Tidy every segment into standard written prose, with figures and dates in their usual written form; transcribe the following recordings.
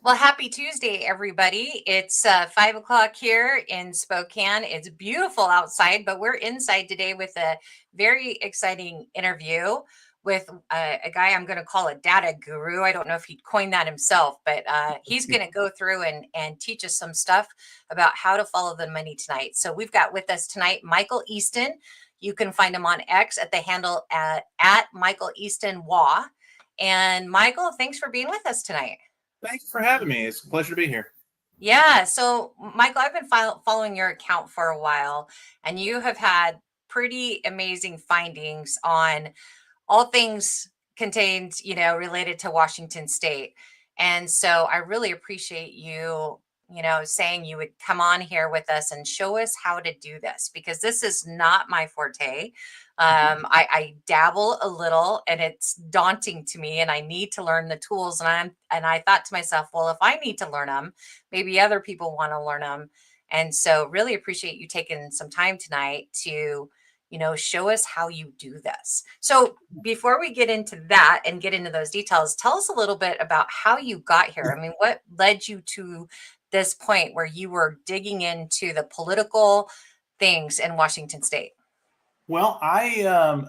Well, happy Tuesday, everybody. It's 5 o'clock here in Spokane. It's beautiful outside, but we're inside today with a very exciting interview with a guy I'm going to call a data guru. I don't know if he'd coined that himself, but he's going to go through and teach us some stuff about how to follow the money tonight. So we've got with us tonight Michael Easton. You can find him on X at the handle at Michael Easton Waugh. And Michael, thanks for being with us tonight. Thanks for having me. It's a pleasure to be here. Yeah. So, Michael, I've been following your account for a while, and you have had pretty amazing findings on all things contained, related to Washington State. And so I really appreciate you, saying you would come on here with us and show us how to do this because this is not my forte. I dabble a little and it's daunting to me and I need to learn the tools. And I thought to myself, well, if I need to learn them, maybe other people want to learn them. And so really appreciate you taking some time tonight to show us how you do this. So before we get into that and get into those details, tell us a little bit about how you got here. I mean, what led you to this point where you were digging into the political things in Washington State? Well, I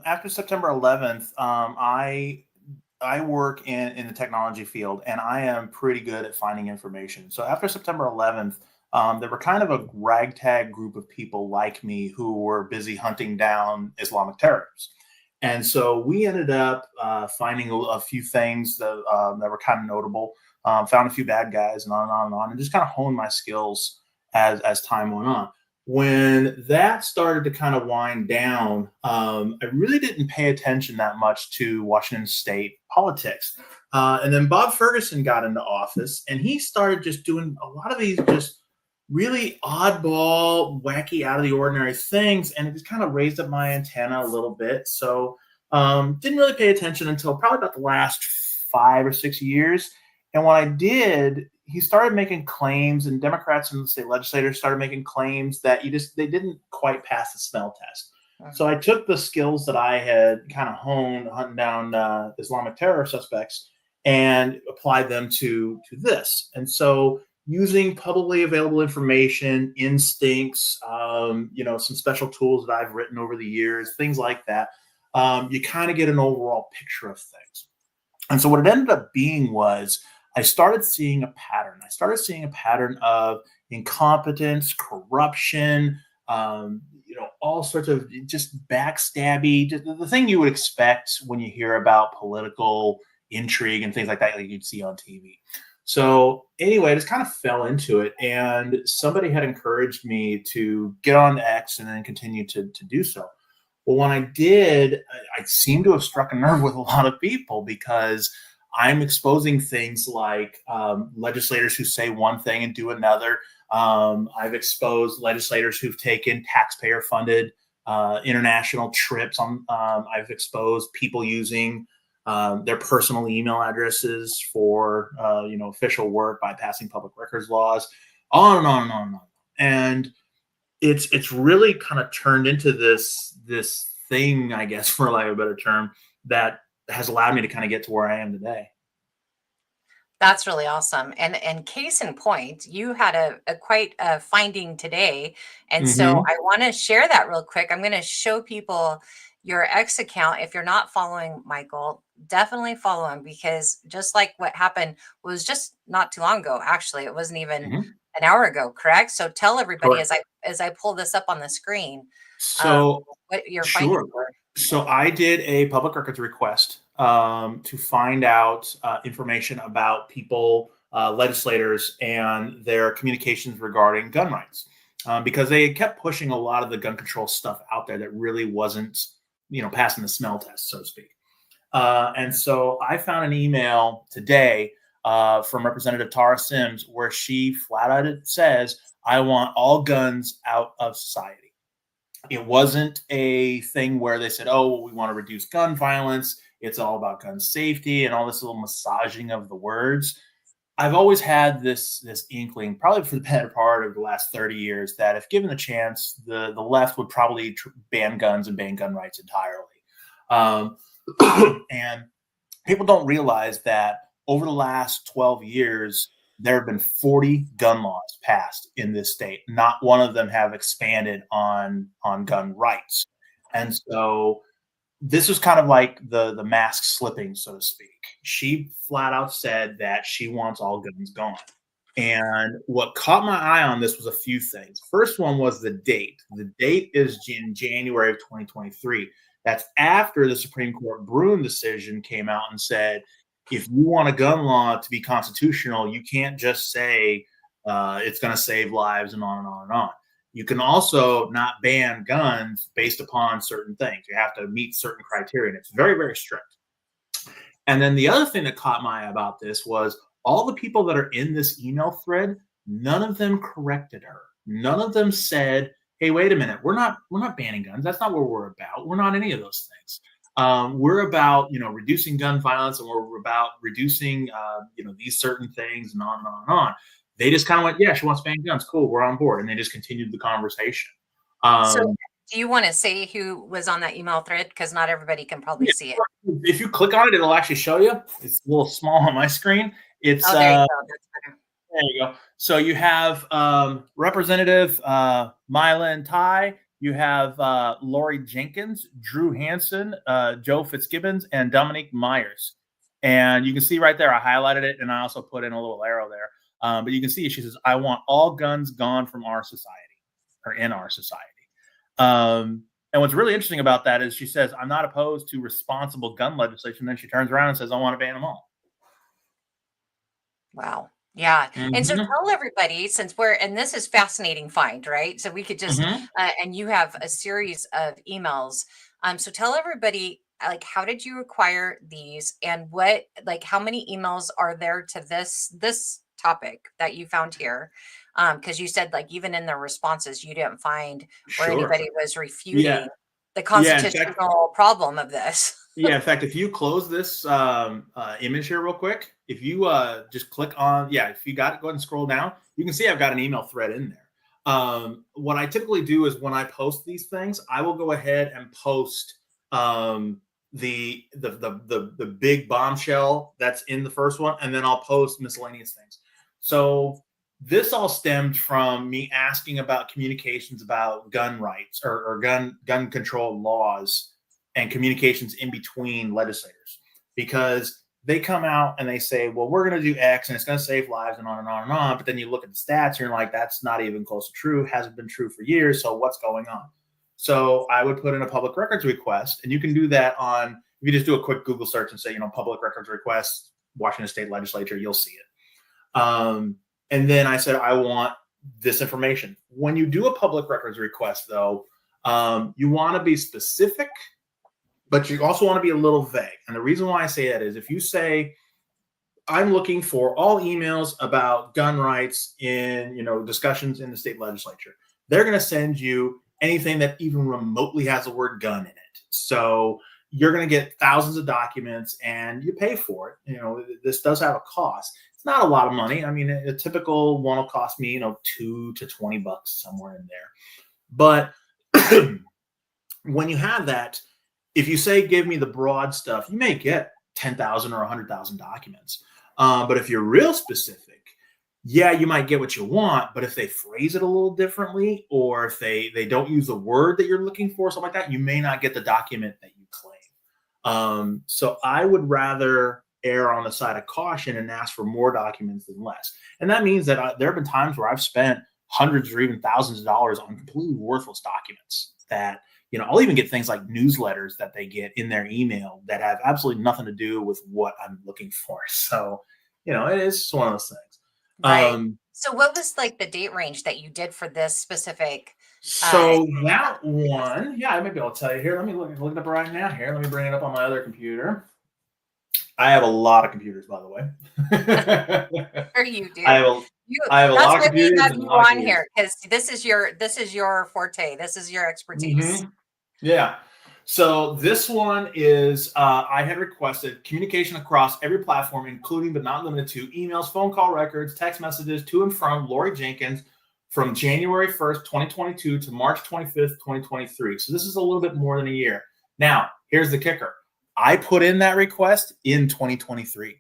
after September 11th, I work in the technology field, and I am pretty good at finding information. So after September 11th, there were kind of a ragtag group of people like me who were busy hunting down Islamic terrorists. And so we ended up finding a few things that were kind of notable, found a few bad guys and on and on and on, and just kind of honed my skills as time went on. When that started to kind of wind down, I really didn't pay attention that much to Washington State politics. And then Bob Ferguson got into office, and he started just doing a lot of these just really oddball, wacky, out of the ordinary things, and it just kind of raised up my antenna a little bit. So didn't really pay attention until probably about the last 5 or 6 years. And when I did, he started making claims, and Democrats and state legislators started making claims that they didn't quite pass the smell test. So I took the skills that I had kind of honed hunting down Islamic terror suspects and applied them to this. And so using publicly available information, instincts, some special tools that I've written over the years, things like that, you kind of get an overall picture of things. And so what it ended up being was I started seeing a pattern. I started seeing a pattern of incompetence, corruption, all sorts of just backstabby, just the thing you would expect when you hear about political intrigue and things like that, like you'd see on TV. So anyway, I just kind of fell into it, and somebody had encouraged me to get on X and then continue to do so. Well, when I did, I seemed to have struck a nerve with a lot of people because I'm exposing things like legislators who say one thing and do another. I've exposed legislators who've taken taxpayer-funded international trips. I've exposed people using their personal email addresses for official work, bypassing public records laws, on and on and on and on. And it's really kind of turned into this thing, I guess, for lack of a better term, that has allowed me to kind of get to where I am today. That's really awesome. And case in point, you had a quite a finding today. And so I want to share that real quick. I'm going to show people your X account. If you're not following Michael, definitely follow him because just like what happened was just not too long ago. Actually, it wasn't even an hour ago, correct? So tell everybody Correct. as I pull this up on the screen, So what your findings were. So I did a public records request to find out information about people, legislators, and their communications regarding gun rights, because they kept pushing a lot of the gun control stuff out there that really wasn't, passing the smell test, so to speak. And so I found an email today from Representative Tara Sims where she flat out says, "I want all guns out of society." It wasn't a thing where they said, "Oh, well, we want to reduce gun violence. It's all about gun safety," and all this little massaging of the words. I've always had this inkling, probably for the better part of the last 30 years, that if given the chance, the left would probably ban guns and ban gun rights entirely. And people don't realize that over the last 12 years, there have been 40 gun laws passed in this state. Not one of them have expanded on gun rights. And so this was kind of like the mask slipping, so to speak. She flat out said that she wants all guns gone. And what caught my eye on this was a few things. First one was the date. The date is in January of 2023. That's after the Supreme Court Bruen decision came out and said, if you want a gun law to be constitutional, you can't just say it's going to save lives and on and on and on. You can also not ban guns based upon certain things. You have to meet certain criteria, and it's very, very strict. And then the other thing that caught my eye about this was all the people that are in this email thread, none of them corrected her. None of them said, hey, wait a minute, we're not banning guns. That's not what we're about. We're not any of those things. We're about, reducing gun violence, and we're about reducing, these certain things, and on and on and on. They just kind of went, yeah, she wants to ban guns. Cool, we're on board. And they just continued the conversation. So do you want to say who was on that email thread? Because not everybody can probably see it. If you click on it, it'll actually show you. It's a little small on my screen. It's there you go. That's better. There you go. So you have Representative Mylan Tai. You have Lori Jenkins, Drew Hansen, Joe Fitzgibbons, and Dominique Myers. And you can see right there, I highlighted it, and I also put in a little arrow there. But you can see she says, I want all guns gone from our society, or in our society. And what's really interesting about that is she says, I'm not opposed to responsible gun legislation. Then she turns around and says, I want to ban them all. Wow. Yeah. And so tell everybody, since and this is fascinating find, right? So we could just, and you have a series of emails. So tell everybody, like, how did you acquire these, and how many emails are there to this topic that you found here? Because you said, like, even in the responses, you didn't find where anybody was refuting the constitutional problem of this. Yeah, in fact, if you close this image here real quick, if you just click on, if you got it, go ahead and scroll down. You can see I've got an email thread in there. What I typically do is when I post these things, I will go ahead and post the big bombshell that's in the first one, and then I'll post miscellaneous things. So this all stemmed from me asking about communications about gun rights or gun control laws and communications in between legislators, because they come out and they say, well, we're going to do X and it's going to save lives and on and on and on. But then you look at the stats and you're like, that's not even close to true. Hasn't been true for years. So what's going on? So I would put in a public records request, and you can do that if you just do a quick Google search and say, public records request, Washington State Legislature, you'll see it. And then I said, I want this information. When you do a public records request, though, you want to be specific, but you also want to be a little vague. And the reason why I say that is if you say, I'm looking for all emails about gun rights in, discussions in the state legislature, they're going to send you anything that even remotely has the word gun in it. So you're going to get thousands of documents, and you pay for it. This does have a cost. It's not a lot of money. I mean, a typical one will cost me, $2 to $20 somewhere in there. But when you have that, if you say, give me the broad stuff, you may get 10,000 or 100,000 documents. But if you're real specific, you might get what you want. But if they phrase it a little differently, or if they don't use the word that you're looking for, something like that, you may not get the document that you claim. So I would rather err on the side of caution and ask for more documents than less. And that means that there have been times where I've spent hundreds or even thousands of dollars on completely worthless documents that, I'll even get things like newsletters that they get in their email that have absolutely nothing to do with what I'm looking for. So, it is one of those things. Right. So what was like the date range that you did for this specific? So that one, I might be able to tell you here. Let me look it up right now here. Let me bring it up on my other computer. I have a lot of computers, by the way. Sure you do. I have a lot of computers. That's why we have you on here, because this is your forte. This is your expertise. Yeah. So this one is, I had requested communication across every platform, including but not limited to emails, phone call records, text messages to and from Lori Jenkins from January 1st, 2022 to March 25th, 2023. So this is a little bit more than a year. Now, here's the kicker. I put in that request in 2023.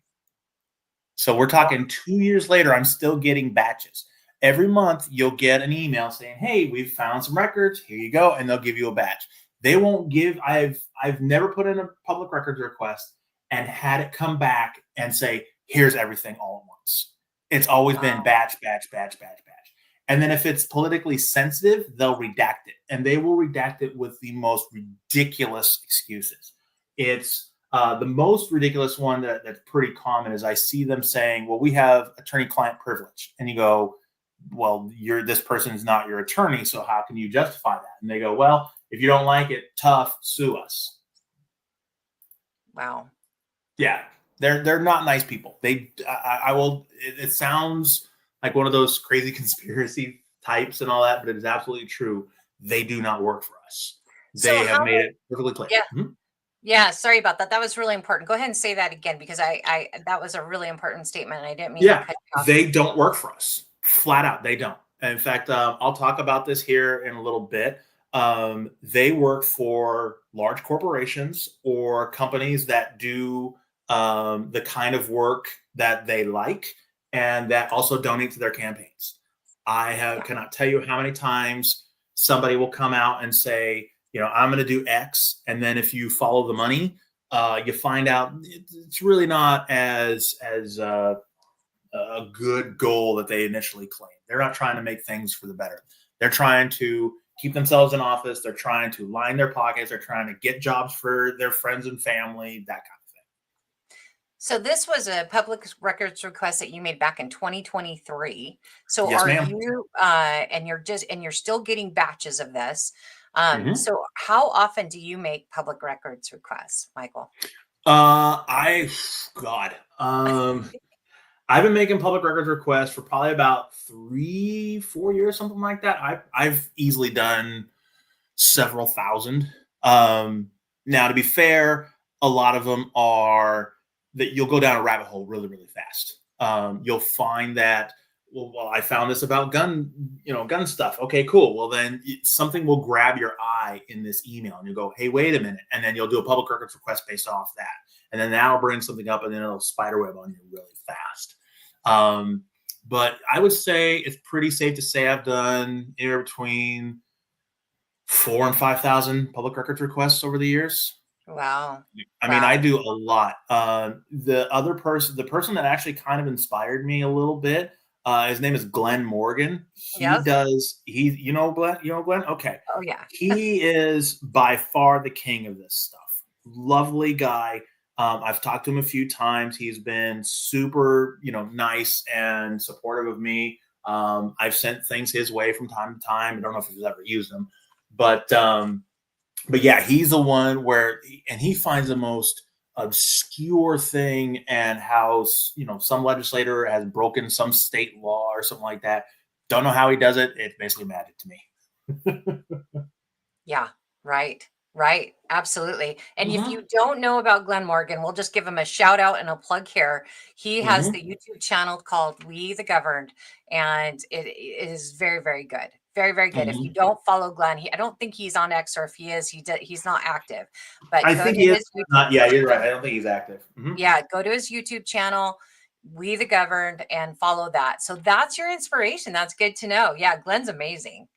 So we're talking 2 years later, I'm still getting batches. Every month, you'll get an email saying, "Hey, we've found some records. Here you go," and they'll give you a batch. They won't give. I've never put in a public records request and had it come back and say, "Here's everything all at once." It's always been Wow. batch, batch, batch, batch, batch. And then if it's politically sensitive, they'll redact it, and they will redact it with the most ridiculous excuses. It's the most ridiculous one that's pretty common is I see them saying, "Well, we have attorney-client privilege," and you go, "Well, this person is not your attorney, so how can you justify that?" And they go, "Well, if you don't like it, tough, sue us." Wow. Yeah, they're not nice people. I will. It sounds like one of those crazy conspiracy types and all that, but it is absolutely true. They do not work for us. So They have how made it perfectly clear. yeah. Mhm. Yeah, sorry about that. That was really important. Go ahead and say that again because I that was a really important statement and I didn't mean to Yeah, cut you off. they don't work for us. Flat out, they don't. In fact, I'll talk about this here in a little bit. They work for large corporations or companies that do the kind of work that they like and that also donate to their campaigns. Yeah. Cannot tell you how many times somebody will come out and say, "I'm going to do X," and then if you follow the money, you find out it's really not as a good goal that they initially claimed. They're not trying to make things for the better. They're trying to keep themselves in office. They're trying to line their pockets. They're trying to get jobs for their friends and family, that kind of thing. So this was a public records request that you made back in 2023. So Yes, are ma'am. you and you're still getting batches of this. Mm-hmm. So how often do you make public records requests, Michael? I, God, I've been making public records requests for probably about 3, 4 years, something like that. I've easily done several thousand. Now, to be fair, a lot of them are that you'll go down a rabbit hole really, really fast. You'll find that, well, I found this about gun stuff. Okay, cool. Well, then something will grab your eye in this email, and you go, "Hey, wait a minute," and then you'll do a public records request based off that, and then that'll bring something up, and then it'll spiderweb on you really fast. Um, but I would say it's pretty safe to say I've done anywhere between 4 and 5 thousand public records requests over the years. Wow. I mean, I Wow. do a lot. The person that actually kind of inspired me a little bit, his name is Glenn Morgan. Yes. You know Glenn? You know Glenn? Okay. Oh yeah. He is by far the king of this stuff. Lovely guy. I've talked to him a few times. He's been super, nice and supportive of me. I've sent things his way from time to time. I don't know if he's ever used them, but yeah, he's the one and he finds the most obscure thing and how some legislator has broken some state law or something like that. Don't know how he does it. It's basically magic to me. Yeah, right, right, absolutely. And if Hmm. you don't know about Glenn Morgan, we'll just give him a shout out and a plug here. He has the Hmm. YouTube channel called We the Governed, and it is very, very good. Very, very good. If you Hmm. don't follow Glenn, I don't think he's on X, or if he is, he's not active. But I go think to he is his YouTube. not. Yeah, you're right. I don't think he's active. Hmm. Yeah, go to his YouTube channel, We the Governed, and follow that. So that's your inspiration. That's good to know. Yeah, Glenn's amazing.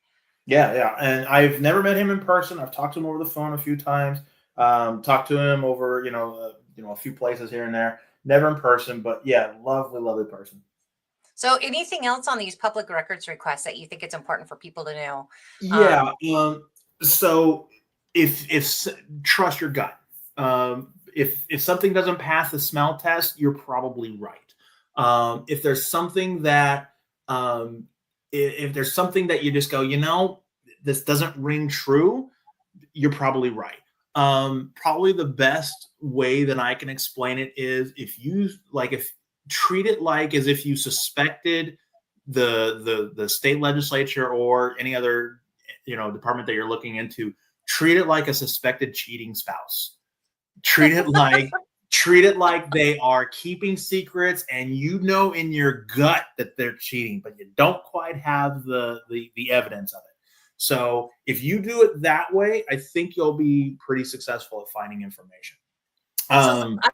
Yeah, yeah. And I've never met him in person. I've talked to him over the phone a few times. Talked to him over, a few places here and there. Never in person, but yeah, lovely, lovely person. So, anything else on these public records requests that you think it's important for people to know? Yeah. Um, So if trust your gut. If something doesn't pass the smell test, you're probably right. If there's something that um, if there's something that you just go, this doesn't ring true, you're probably right. Probably the best way that I can explain it is if treat it like as if you suspected the state legislature or any other department that you're looking into. Treat it like a suspected cheating spouse. Treat it like treat it like they are keeping secrets, and in your gut that they're cheating, but you don't quite have the evidence of it. So if you do it that way, I think you'll be pretty successful at finding information. So Um, I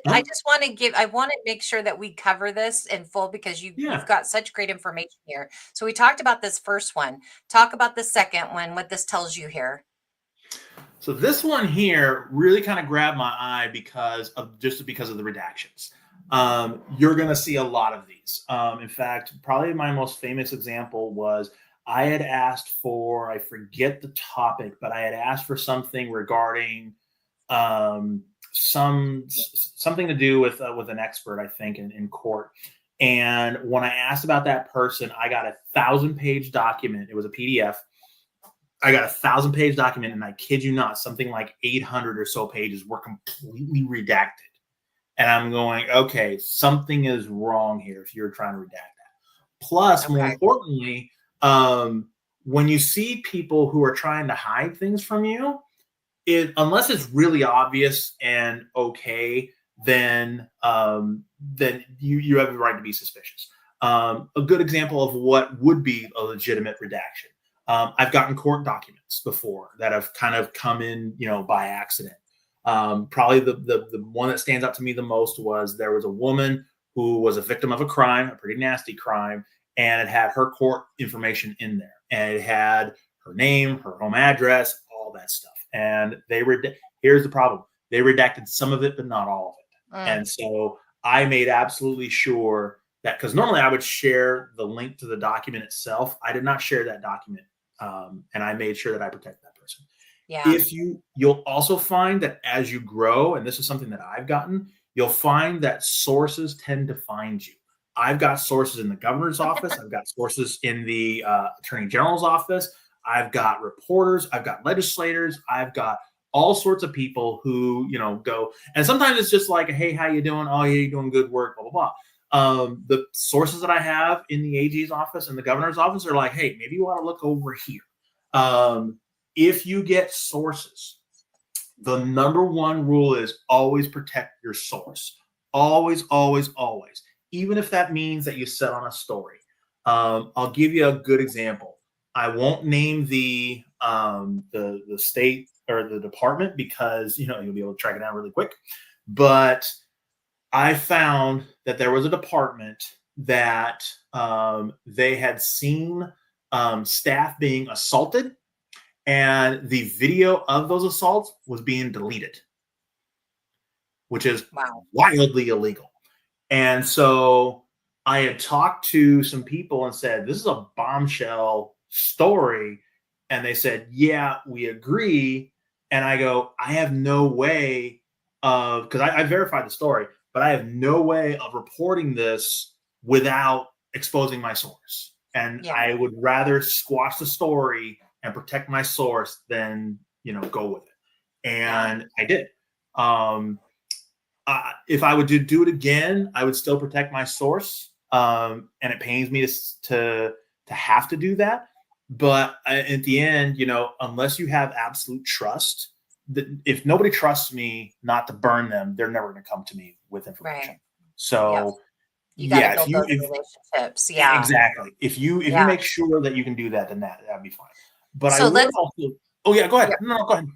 huh? just I want to make sure that we cover this in full because you've Yeah. got such great information here. So we talked about this first one. Talk about the second one, what this tells you here. So this one here really kind of grabbed my eye because of the redactions. You're going to see a lot of these. In fact, probably my most famous example was I had asked for, I forget the topic, but I had asked for something regarding um, something to do with an expert, I think, in court. And when I asked about that person, I got 1,000-page document. It was a PDF. I got 1,000-page document, and I kid you not, something like 800 or so pages were completely redacted. And I'm going, okay, something is wrong here if you're trying to redact that. Plus, more Okay. importantly, when you see people who are trying to hide things from you, unless it's really obvious and okay, then you have the right to be suspicious. A good example of what would be a legitimate redaction. I've gotten court documents before that have kind of come in, by accident. Probably the one that stands out to me the most was there was a woman who was a victim of a crime, a pretty nasty crime, and it had her court information in there, and it had her name, her home address, all that stuff. And here's the problem: they redacted some of it, but not all of it. Mm, And so I made absolutely sure that, because normally I would share the link to the document itself, I did not share that document, and I made sure that I protect that person. yeah. If you'll also find that as you grow, and this is something that I've gotten, you'll find that sources tend to find you. I've got sources in the governor's office. I've got sources in the attorney general's office. I've got reporters. I've got legislators. I've got all sorts of people who go. And sometimes it's just like, hey, how you doing? Oh, yeah, you're doing good work. Blah blah blah. The sources that I have in the AG's office and the governor's office are like, hey, maybe you want to look over here. If you get sources, the number one rule is always protect your source. Always, always, always. Even if that means that you set on a story. I'll give you a good example. I won't name the state or the department because you'll be able to track it down really quick. But I found that there was a department that they had seen staff being assaulted, and the video of those assaults was being deleted, which is Wow. wildly illegal. And so I had talked to some people and said, this is a bombshell story. And they said, yeah, we agree. And I go, I have no way of, because I verified the story, but I have no way of reporting this without exposing my source. And Yeah. I would rather squash the story and protect my source than, go with it. Yeah. And I did. If I would do it again, I would still protect my source. And it pains me to have to do that. But at the end, unless you have absolute trust, if nobody trusts me not to burn them, they're never going to come to me with information. Right. Yep. So You got to yeah, build those relationships. Yeah. exactly, if you Yeah. make sure that you can do that, then that'd be fine. But I So would let's, also, oh yeah, go yeah. ahead. No, go ahead.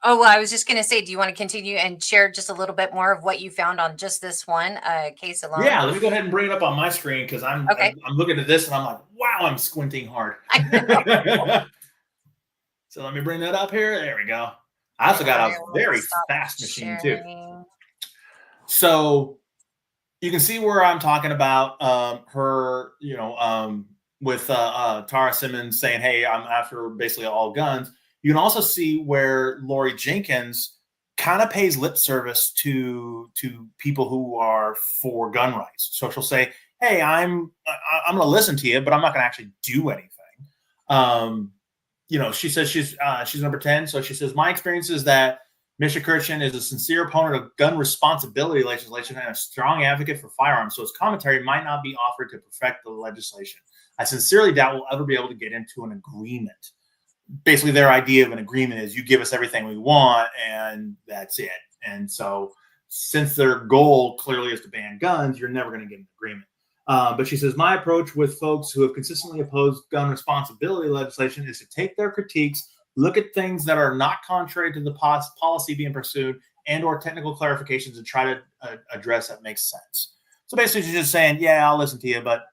Oh, well, I was just going to say, do you want to continue and share just a little bit more of what you found on just this one case alone? Yeah, let me go ahead and bring it up on my screen because Okay. I'm looking at this and I'm like, wow, I'm squinting hard. I know. So let me bring that up here. There we go. I also got I a will very stop fast machine too. sharing. So you can see where I'm talking about her, with Tara Simmons saying, hey, I'm after basically all guns. You can also see where Lori Jenkins kind of pays lip service to people who are for gun rights. So she'll say, hey, I'm going to listen to you, but I'm not going to actually do anything. She says she's number 10. So she says, my experience is that Mr. Kirchen is a sincere opponent of gun responsibility legislation and a strong advocate for firearms, so his commentary might not be offered to perfect the legislation. I sincerely doubt we'll ever be able to get into an agreement. Basically, their idea of an agreement is you give us everything we want, and that's it. And so since their goal clearly is to ban guns, you're never going to get an agreement. But she says, my approach with folks who have consistently opposed gun responsibility legislation is to take their critiques, look at things that are not contrary to the policy being pursued, and or technical clarifications to try to address that makes sense. So basically, she's just saying, yeah, I'll listen to you, but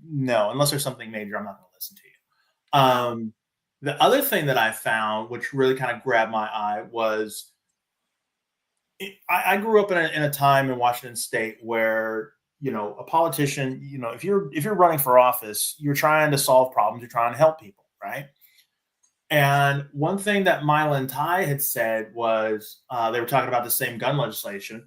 no, unless there's something major, I'm not going to listen to you. Wow. The other thing that I found, which really kind of grabbed my eye, was I grew up in a time in Washington State where, a politician, if you're running for office, you're trying to solve problems, you're trying to help people, right? And one thing that Mylan Tai had said was they were talking about the same gun legislation.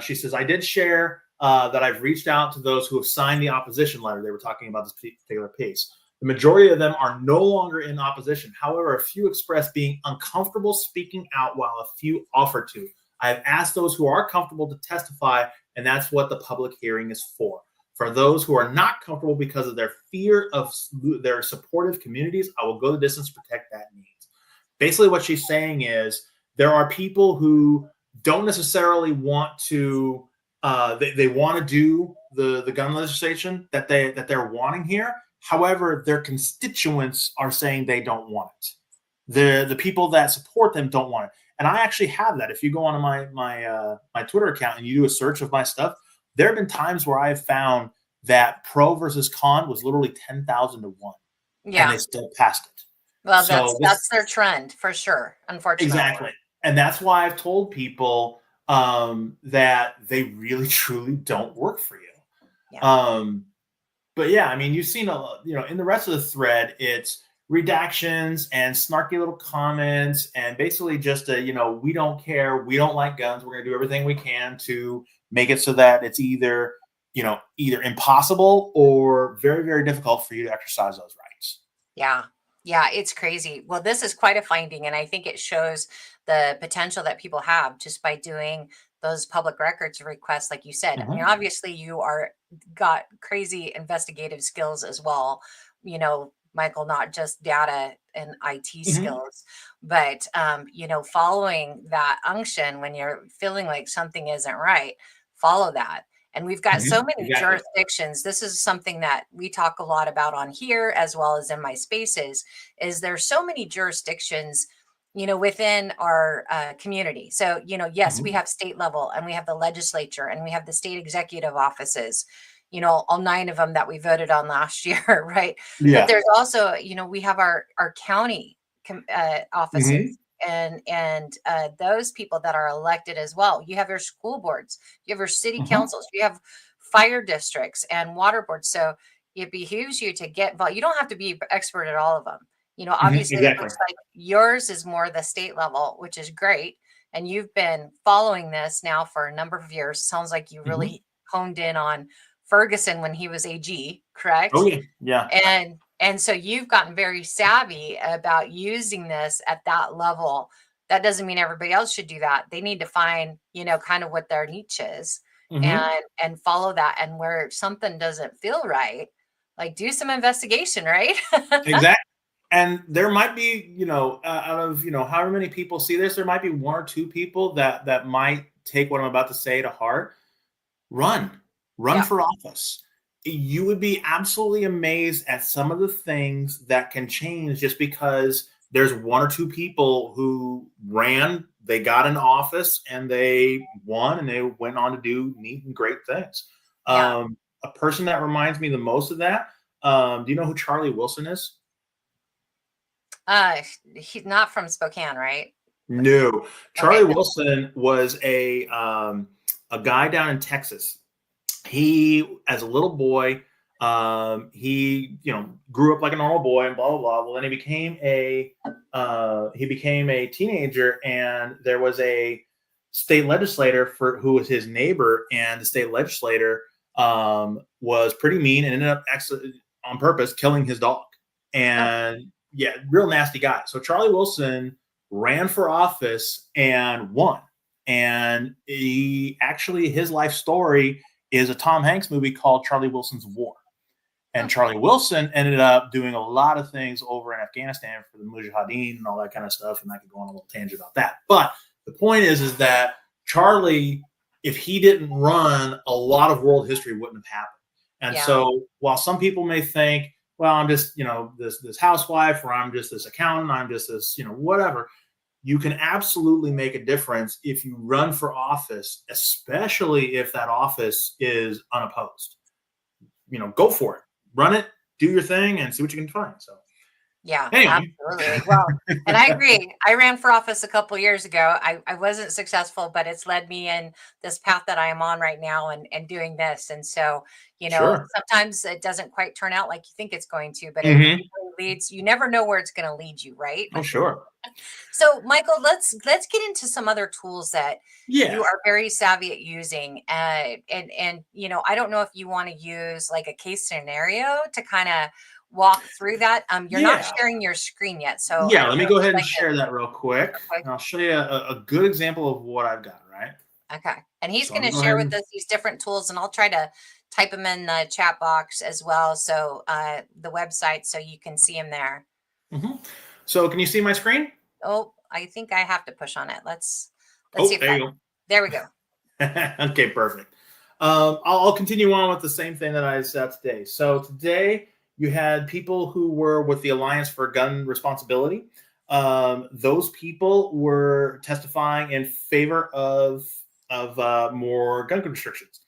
She says, I did share that I've reached out to those who have signed the opposition letter. They were talking about this particular piece. The majority of them are no longer in opposition. However, a few expressed being uncomfortable speaking out while a few offered to. I have asked those who are comfortable to testify, and that's what the public hearing is for. For those who are not comfortable because of their fear of their supportive communities, I will go the distance to protect that need. Basically, what she's saying is there are people who don't necessarily want to. They want to do the gun legislation that they're wanting here. However, their constituents are saying they don't want it. The people that support them don't want it. And I actually have that. If you go onto my Twitter account and you do a search of my stuff, there have been times where I've found that pro versus con was literally 10,000 to 1, and they still passed it. Well, that's their trend for sure, unfortunately. Exactly. And that's why I've told people that they really truly don't work for you. Yeah. But yeah, I mean, you've seen in the rest of the thread, it's redactions and snarky little comments and basically just we don't care, we don't like guns, we're going to do everything we can to make it so that it's either impossible or very, very difficult for you to exercise those rights. Yeah. Yeah, it's crazy. Well, this is quite a finding, and I think it shows the potential that people have just by doing those public records requests, like you said. I mean, obviously, you got crazy investigative skills as well. Michael, not just data and IT skills, but following that unction when you're feeling like something isn't right, follow that. And we've got so many jurisdictions. This is something that we talk a lot about on here, as well as in my spaces, is there's so many jurisdictions, within our community. So, yes, we have state level and we have the legislature and we have the state executive offices, all 9 of them that we voted on last year, right? Yeah. But there's also, we have our county offices. And those people that are elected as well. You have your school boards, you have your city councils, you have fire districts and water boards. So it behooves you to get involved. You don't have to be expert at all of them. Obviously it looks like yours is more the state level, which is great. And you've been following this now for a number of years. It sounds like you really honed in on Ferguson when he was AG, correct? Oh, yeah. And so you've gotten very savvy about using this at that level. That doesn't mean everybody else should do that. They need to find, kind of what their niche is and follow that. And where something doesn't feel right, like do some investigation, right? Exactly. And there might be, out of, however many people see this, there might be 1 or 2 people that might take what I'm about to say to heart. Run for office. You would be absolutely amazed at some of the things that can change just because there's 1 or 2 people who ran, they got in office and they won and they went on to do neat and great things. A person that reminds me the most of that, do you know who Charlie Wilson is? He's not from Spokane, right? No. Charlie Wilson was a guy down in Texas. He, as a little boy, he grew up like a normal boy and blah blah blah. Well, then he became a teenager, and there was a state legislator who was his neighbor, and the state legislator was pretty mean and ended up on purpose killing his dog. And real nasty guy. So Charlie Wilson ran for office and won. And his life story is a Tom Hanks movie called Charlie Wilson's War. And Charlie Wilson ended up doing a lot of things over in Afghanistan for the Mujahideen and all that kind of stuff. And I could go on a little tangent about that. But the point is that Charlie, if he didn't run, a lot of world history wouldn't have happened. And so while some people may think, well, I'm just, this housewife, or I'm just this accountant, I'm just this, whatever. you can absolutely make a difference if you run for office, especially if that office is unopposed. Go for it, run it, do your thing, and see what you can find. So Yeah, anyway. absolutely. Well, and I agree. I ran for office a couple years ago. I wasn't successful, but it's led me in this path that I am on right now and doing this. And so, Sure. sometimes it doesn't quite turn out like you think it's going to, but it Hmm. usually leads, you never know where it's going to lead you, right? Oh, sure. So, Michael, let's get into some other tools that you Yeah. are very savvy at using. And I don't know if you want to use like a case scenario to kind of walk through that. You're not Yeah. sharing your screen yet, so I Yeah. don't Let me know if go you'd ahead and like to share that real quick. real quick. And I'll show you a good example of what I've got, right? Okay, and he's So let going me to go ahead share with and. us these different tools, and I'll try to type them in the chat box as well. So the website, so you can see them there. Mhm. So can you see my screen? Oh, I think I have to push on it. Let's see Oh, if there that. you There we go. go. Okay, perfect. I'll continue on with the same thing that I said today. So today you had people who were with the Alliance for Gun Responsibility. Those people were testifying in favor of more gun restrictions,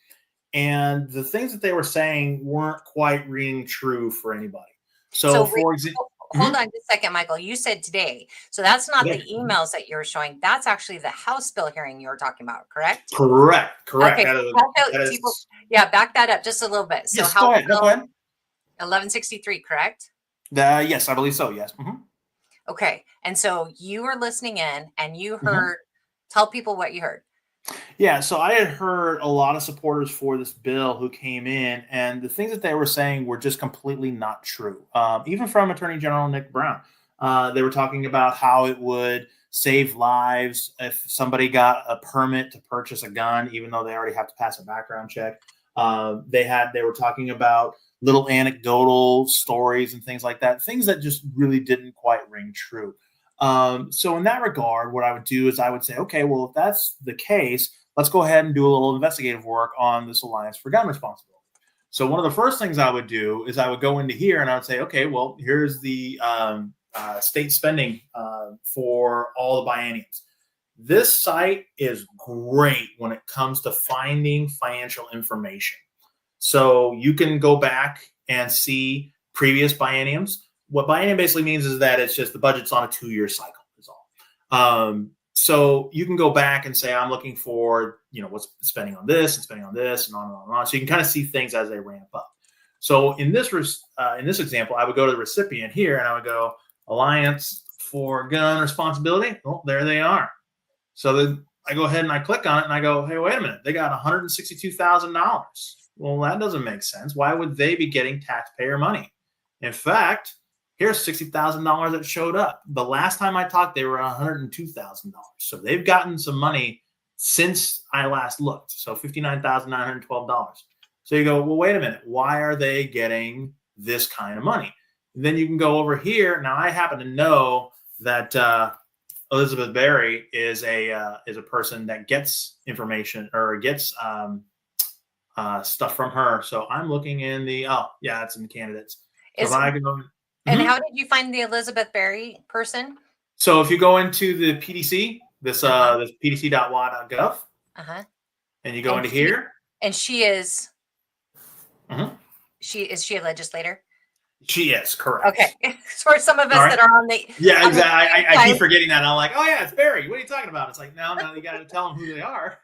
and the things that they were saying weren't quite ringing true for anybody. So, So for example, hold on just a second, Michael. You said today. So that's not the today. emails that you're showing. That's actually the House bill hearing you were talking about, correct? Correct. Okay. That People, is. yeah, back that up just a little bit. So Yes. Go House ahead. No, go Bill ahead. 1163, correct? Yes, I believe so. Yes. Okay. And so you were listening in and you Hmm. heard, tell people what you heard. Yeah. So I had heard a lot of supporters for this bill who came in, and the things that they were saying were just completely not true. Even from Attorney General Nick Brown, they were talking about how it would save lives if somebody got a permit to purchase a gun, even though they already have to pass a background check. They were talking about little anecdotal stories and things like that, things that just really didn't quite ring true. So in that regard, what I would do is I would say, okay, well, if that's the case, let's go ahead and do a little investigative work on this Alliance for Gun Responsibility. So one of the first things I would do is I would go into here and I would say, okay, well, here's the state spending for all the bienniums. This site is great when it comes to finding financial information. So you can go back and see previous bienniums. What biennium basically means is that it's just the budget's on a 2-year cycle is all. So you can go back and say, I'm looking for, what's spending on this and spending on this and on and on and on. So you can kind of see things as they ramp up. So in this example, I would go to the recipient here and I would go Alliance for Gun Responsibility. Oh, there they are. So then I go ahead and I click on it and I go, hey, wait a minute, they got $162,000. Well, that doesn't make sense. Why would they be getting taxpayer money? In fact, here's $60,000 that showed up. The last time I talked, they were $102,000. So they've gotten some money since I last looked. So $59,912. So you go, well, wait a minute. Why are they getting this kind of money? And then you can go over here. Now, I happen to know that Elizabeth Berry is a person that gets information or gets stuff from her. So I'm looking in it's in the candidates. So if Is I go, And how did you find the Elizabeth Berry person? so if you go into the PDC, this pdc.wa.gov, Uh-huh. and you go And into here, she is mhm. she a legislator? She is correct. Okay. For some of us All right. that are on the Yeah, on the exactly. I side. keep forgetting that. I'm like, oh yeah, it's Barry. What are you talking about? It's like, no, you got to tell them who they are.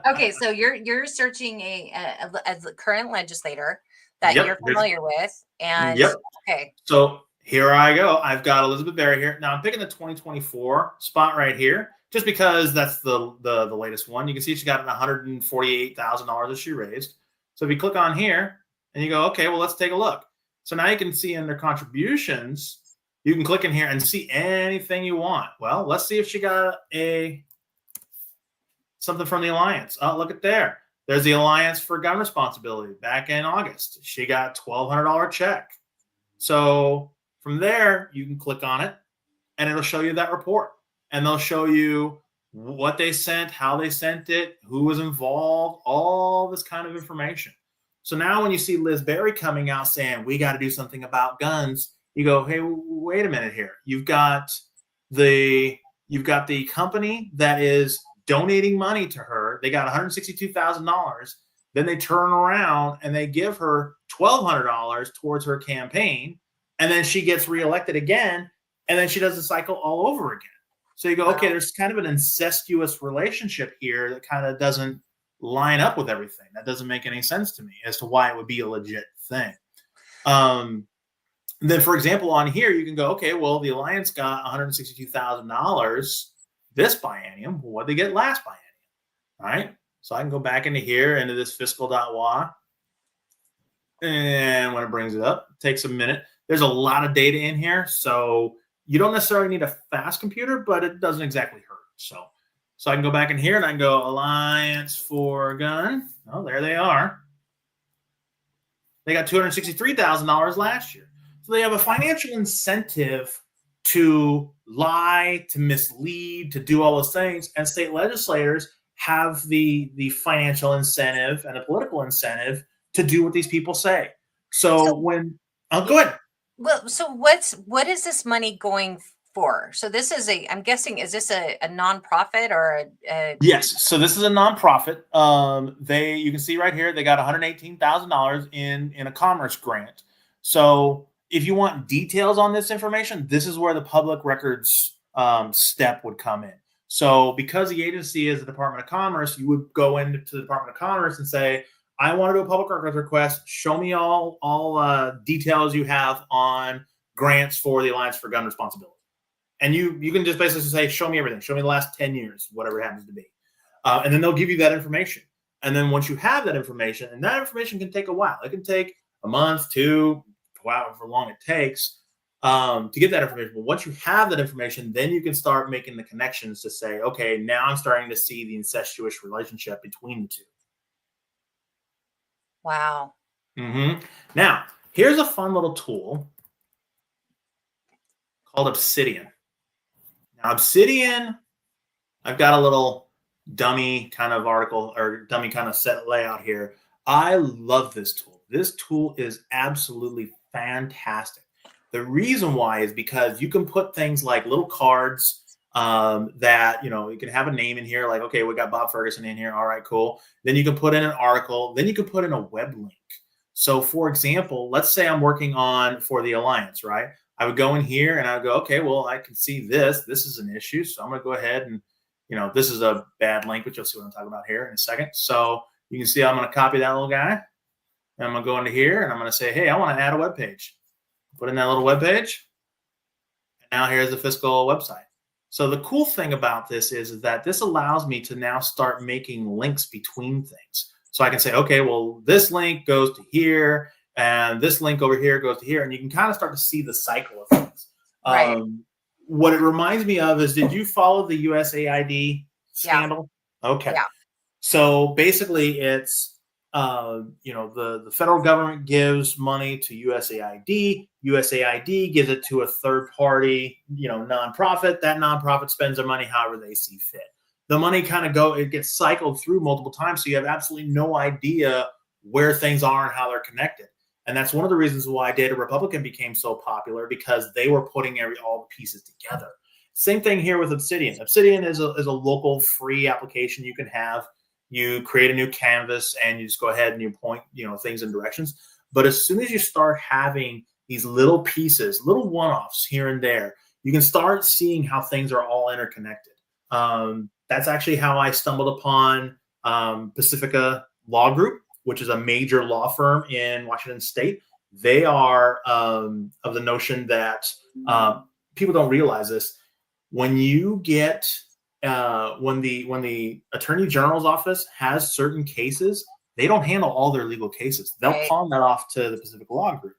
Okay, so you're searching as a current legislator that Yep. you're familiar with, and Yep. okay, So here I go. I've got Elizabeth Berry here. Now I'm picking the 2024 spot right here, just because that's the latest one. You can see she got $148,000 that she raised. So if you click on here and you go, okay, well, let's take a look. So now you can see under contributions, you can click in here and see anything you want. Well, let's see if she got something from the Alliance. Oh, look at there. There's the Alliance for Gun Responsibility back in August. She got $1,200 check. So from there, you can click on it and it'll show you that report. And they'll show you what they sent, how they sent it, who was involved, all this kind of information. So now when you see Liz Berry coming out saying, we got to do something about guns, you go, hey, wait a minute here. You've got the You've got the company that is donating money to her. They got $162,000. Then they turn around and they give her $1,200 towards her campaign. And then she gets reelected again. And then she does the cycle all over again. So you go, okay, there's kind of an incestuous relationship here that kind of doesn't line up with everything. That doesn't make any sense to me as to why it would be a legit thing. Then, for example, on here, you can go, okay, well, the Alliance got $162,000 this biennium. What did they get last biennium? All right. So I can go back into here, into this fiscal.wa. And when it brings it up, it takes a minute. There's a lot of data in here. So you don't necessarily need a fast computer, but it doesn't exactly hurt. So I can go back in here and I can go Alliance for Gun. Oh, there they are. They got $263,000 last year. So they have a financial incentive to lie, to mislead, to do all those things. And state legislators have the financial incentive and a political incentive to do what these people say. So when go ahead. Well, so what is this money going for? So this is I'm guessing, is this a nonprofit or a Yes. So this is a nonprofit. You can see right here, they got $118,000 in a commerce grant. So if you want details on this information, this is where the public records step would come in. So because the agency is the Department of Commerce, you would go into the Department of Commerce and say, I want to do a public records request. Show me all details you have on grants for the Alliance for Gun Responsibility. And you can just basically say, show me everything. Show me the last 10 years, whatever it happens to be. And then they'll give you that information. And then once you have that information, and that information can take a while. It can take a month, 2, however long it takes to get that information. But once you have that information, then you can start making the connections to say, okay, now I'm starting to see the incestuous relationship between the two. Wow. Mm-hmm. Now, here's a fun little tool called Obsidian. Now, Obsidian, I've got a little dummy kind of article or dummy kind of set layout here. I love this tool. This tool is absolutely fantastic. The reason why is because you can put things like little cards that, you can have a name in here, like, okay, we got Bob Ferguson in here. All right, cool. Then you can put in an article. Then you can put in a web link. So, for example, let's say I'm working for the Alliance, right? I would go in here and I would go, okay, well, I can see this. This is an issue. So I'm going to go ahead and, this is a bad link, but you'll see what I'm talking about here in a second. So you can see I'm going to copy that little guy. And I'm going to go into here and I'm going to say, hey, I want to add a web page. Put in that little web page. And now here's the fiscal website. So the cool thing about this is that this allows me to now start making links between things. So I can say, okay, well, this link goes to here, and this link over here goes to here, and you can kind of start to see the cycle of things. Right. What it reminds me of is, did you follow the USAID scandal? Yeah. Okay. Yeah. So basically, it's the federal government gives money to USAID. USAID gives it to a third party, nonprofit. That nonprofit spends their money however they see fit. The money it gets cycled through multiple times, so you have absolutely no idea where things are and how they're connected. And that's one of the reasons why Data Republican became so popular, because they were putting all the pieces together. Same thing here with Obsidian. Obsidian is a local free application you can have. You create a new canvas and you just go ahead and you point, things in directions. But as soon as you start having these little pieces, little one-offs here and there, you can start seeing how things are all interconnected. That's actually how I stumbled upon Pacifica Law Group, which is a major law firm in Washington State. They are of the notion that people don't realize this. When you get when the Attorney General's office has certain cases, they don't handle all their legal cases. They'll pawn that off to the Pacific Law Group.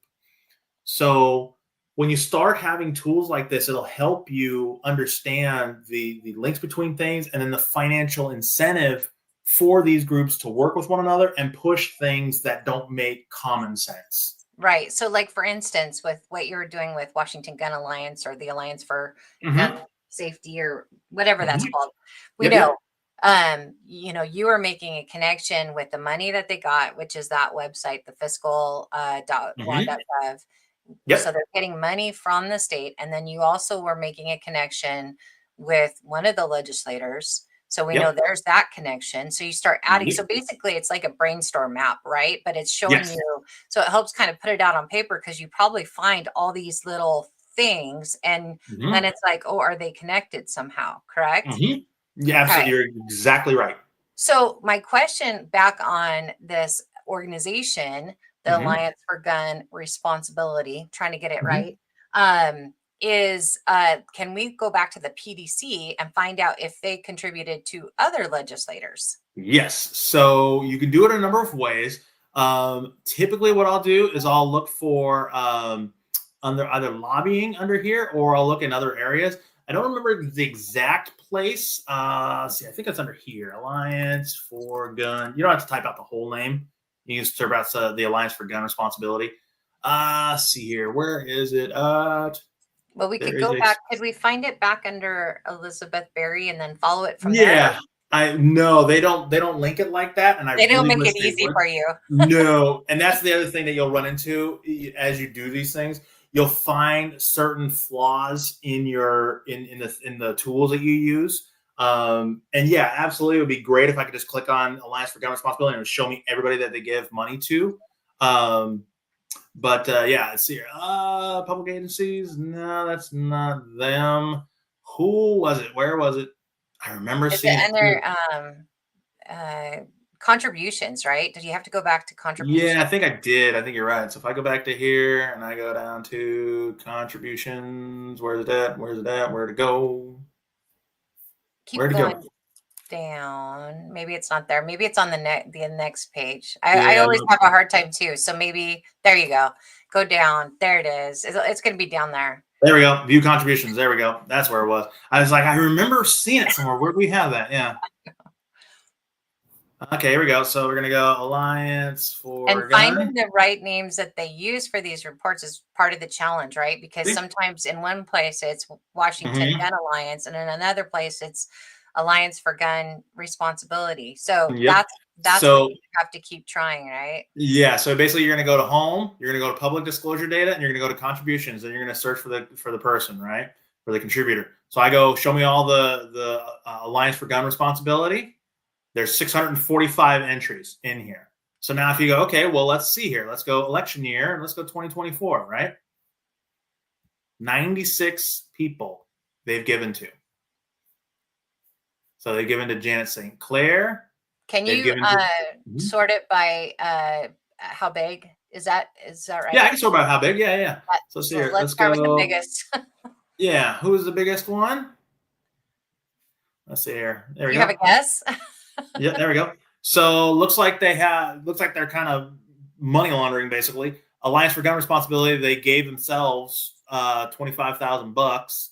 So when you start having tools like this, it'll help you understand the links between things and then the financial incentive for these groups to work with one another and push things that don't make common sense. Right. So, like, for instance, with what you're doing with Washington Gun Alliance or the Alliance for Gun Safety or whatever that's called, you are making a connection with the money that they got, which is that website, the fiscal.wa.gov. So they're getting money from the state. And then you also were making a connection with one of the legislators. So we know Yep. there's that connection. So you start adding. So Yep. basically, it's like a brainstorm map, right? But it's showing Yes. you. So it helps kind of put it out on paper because you probably find all these little things, and then Hmm. it's like, oh, are they connected somehow? Correct? Hmm. Yeah, Okay. absolutely. You're exactly right. So my question back on this organization, the Hmm. Alliance for Gun Responsibility, trying to get it Hmm. right, is can we go back to the PDC and find out if they contributed to other legislators? Yes. So you can do it a number of ways. Typically, what I'll do is I'll look for under either lobbying under here, or I'll look in other areas. I don't remember the exact place. See, I think it's under here. Alliance for Gun. You don't have to type out the whole name. You can just type out the Alliance for Gun Responsibility. See here. Where is it? Well, we There could is go a back. Could we find it back under Elizabeth Berry and then follow it from there? Yeah, I no, they don't link it like that, and I They don't really make wish it they easy would. for you. No, and that's the other thing that you'll run into as you do these things. You'll find certain flaws in your in the tools that you use. And yeah, absolutely, it would be great if I could just click on Alliance for Gun Responsibility and it would show me everybody that they give money to. Um, but yeah, let's see here. Public agencies. No, that's not them. Who was it? Where was it? I remember Is seeing it it under here. uh, contributions, right? Did you have to go back to Yeah, contribution? I think I did. I think you're right. So if I go back to here and I go down to contributions, where's it at? Where's it at? Where to go? Where Keep to go? going down. Maybe it's not there. Maybe it's on the next page. I Yeah, always no, have a hard time too. So maybe there you go. Go down. There it is. It's going to be down there. there we go. View contributions. There we go. That's where it was. I was like, I remember seeing it somewhere. Where do we have that? Yeah. Okay, here we go. So we're gonna go Alliance And for Gun. finding the right names that they use for these reports is part of the challenge, right? Because sometimes in one place it's Washington Mm-hmm. Gun Alliance, and in another place it's Alliance for Gun Responsibility. So Yep. that's where So you have to keep trying, right? yeah, so basically you're going to go to home, you're going to go to public disclosure data, and you're going to go to contributions, and you're going to search for the person, right? For the contributor. So I go show me all the Alliance for Gun Responsibility. There's 645 entries in here. So now if you go, okay, well let's see here. Let's go election year and let's go 2024, right? 96 people they've given to. So they've given to Janet St. Clair. Can They've you given to Mhm. sort it by how big? Is that Yeah, I right? can talk about how big. Yeah, yeah. So let's see So here. let's Let's start with the go. biggest. Yeah, who is the biggest one? Let's see here. There Do we you have go. a guess? Yeah, there we go. So looks like they're kind of money laundering basically. Alliance for Gun Responsibility, they gave themselves $25,000.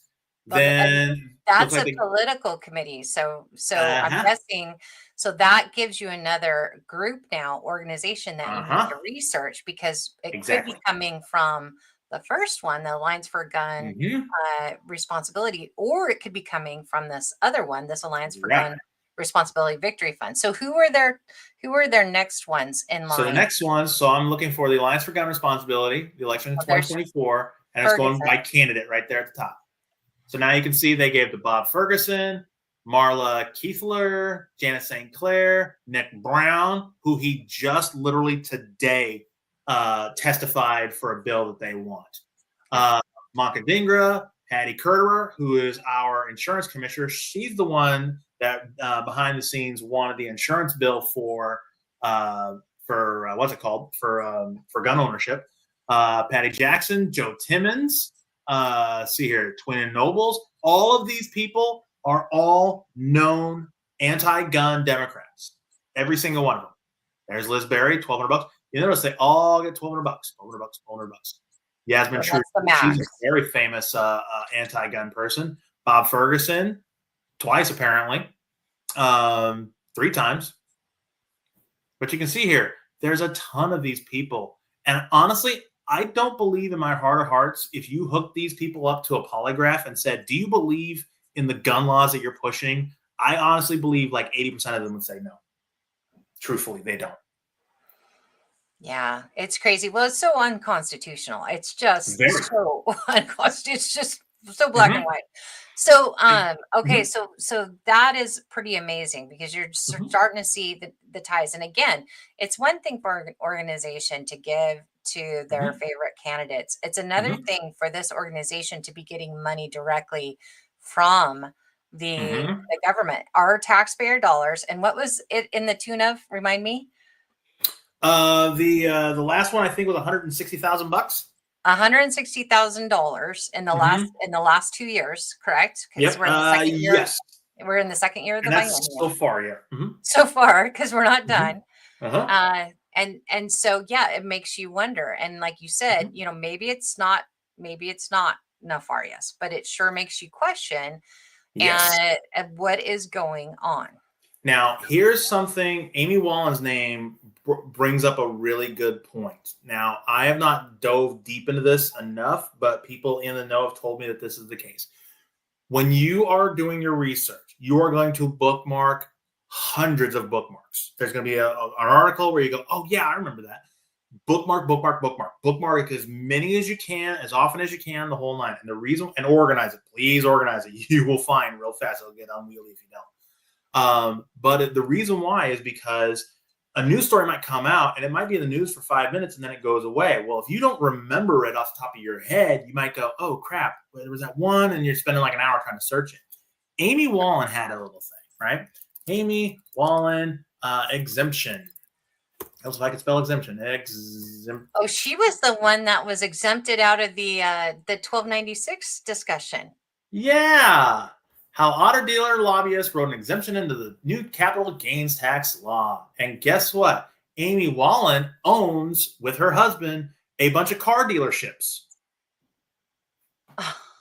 And Then looks that's like a they political committee. So I'm uh-huh. guessing, so that gives you another group now, organization that you need Uh-huh. to research because it could be Exactly. coming from the first one, the Alliance for Gun Hmm. Responsibility, or it could be coming from this other one, this Alliance for Right. Gun Responsibility Victory Fund. So who are their next ones in So the line? next one, so I'm looking for the Alliance for Gun Responsibility, the election in Oh, there's 2024, and it's going Ferguson. by candidate right there at the top. So now you can see they gave to Bob Ferguson, Marla Keithler, Janet St. Clair, Nick Brown, who he just literally today testified for a bill that they want. Uh, Monka Dingra, Patty Kerterer, who is our insurance commissioner. She's the one that behind the scenes wanted the insurance bill for what's it called for gun ownership. Patty Jackson, Joe Timmons, see here, Twin and Nobles. All of these people are all known anti-gun Democrats. Every single one of them. There's Liz Berry, $1,200. You notice they all get $1,200, $1,200, $1,200. Yasmin So True, that's the she's a max. very famous anti-gun person. Bob Ferguson, twice apparently, 3 times. But you can see here, there's a ton of these people. And honestly, I don't believe in my heart of hearts if you hook these people up to a polygraph and said, do you believe in the gun laws that you're pushing? I honestly believe like 80% of them would say no. Truthfully, they don't. Yeah, it's crazy. Well, it's so unconstitutional. It's just Very. so unconstitutional. It's just so black and Mhm. white. So, And okay, mhm, so that is pretty amazing because you're mhm, starting to see the ties. And again, it's one thing for an organization to give to their mhm, favorite candidates. It's another mhm, thing for this organization to be getting money directly from mhm. the government, our taxpayer dollars. And what was it in the tune of? Remind me. The last one I think was 160,000 bucks. $160,000 Mhm. in the last 2 years, correct? Because Yep. we're in the second year. Yes. We're in the second year of the And that's so biennium far, yeah. Mhm, so far because we're not mhm. done. Uh-huh. And so yeah, it makes you wonder. And like you said, Mhm. maybe it's not nefarious, but it sure makes you question Yes. and what is going on. Now, here's something Amy Wallen's name brings up a really good point. Now, I have not dove deep into this enough, but people in the know have told me that this is the case. When you are doing your research, you are going to bookmark hundreds of bookmarks. There's going to be an article where you go, oh, yeah, I remember that. Bookmark, bookmark, bookmark, bookmark as many as you can, as often as you can, the whole nine. And the reason, and organize it. Please organize it. You will find real fast. It'll get unwieldy if you don't. But the reason why is because a news story might come out and it might be in the news for 5 minutes and then it goes away. Well, if you don't remember it off the top of your head, you might go, oh crap, there was that one, and you're spending like an hour trying to search it. Amy Wallen had a little thing, right? Amy Wallen exemption. Else if I could spell exemption. Oh, she was the one that was exempted out of the 1296 discussion. Yeah. How auto dealer lobbyists wrote an exemption into the new capital gains tax law. And guess what? Amy Wallen owns, with her husband, a bunch of car dealerships.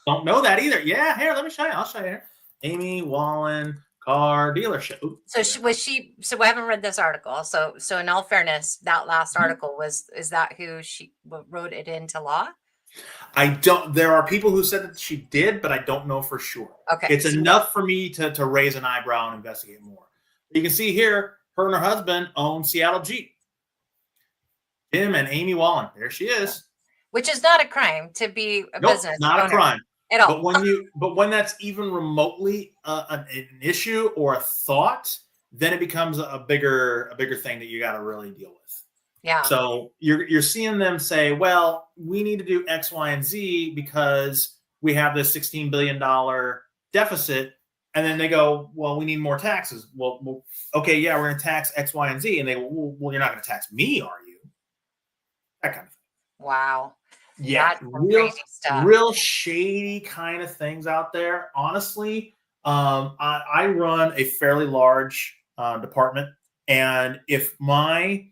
Don't know that either. Yeah, here, let me show you. I'll show you here. Amy Wallen car dealership. Ooh, So so I haven't read this article. So in all fairness, that last mhm. article is that who wrote it into law? I don't, there are people who said that she did, but I don't know for sure. Okay. It's So what enough for me to raise an eyebrow and investigate more. You can see here, her and her husband own Seattle Jeep. Him and Amy Wallen. There she is. which is not a crime to be a Nope, business not a owner crime. at all. But when that's even remotely an issue or a thought, then it becomes a bigger thing that you got to really deal with. Yeah. So you're seeing them say, well, we need to do X, Y, and Z because we have this $16 billion deficit, and then they go, well, we need more taxes. Well, okay, yeah, we're going to tax X, Y, and Z, and they go, well, you're not going to tax me, are you? That kind of thing. Wow. Yeah, That's some crazy stuff. real shady kind of things out there. Honestly, I run a fairly large department, and if my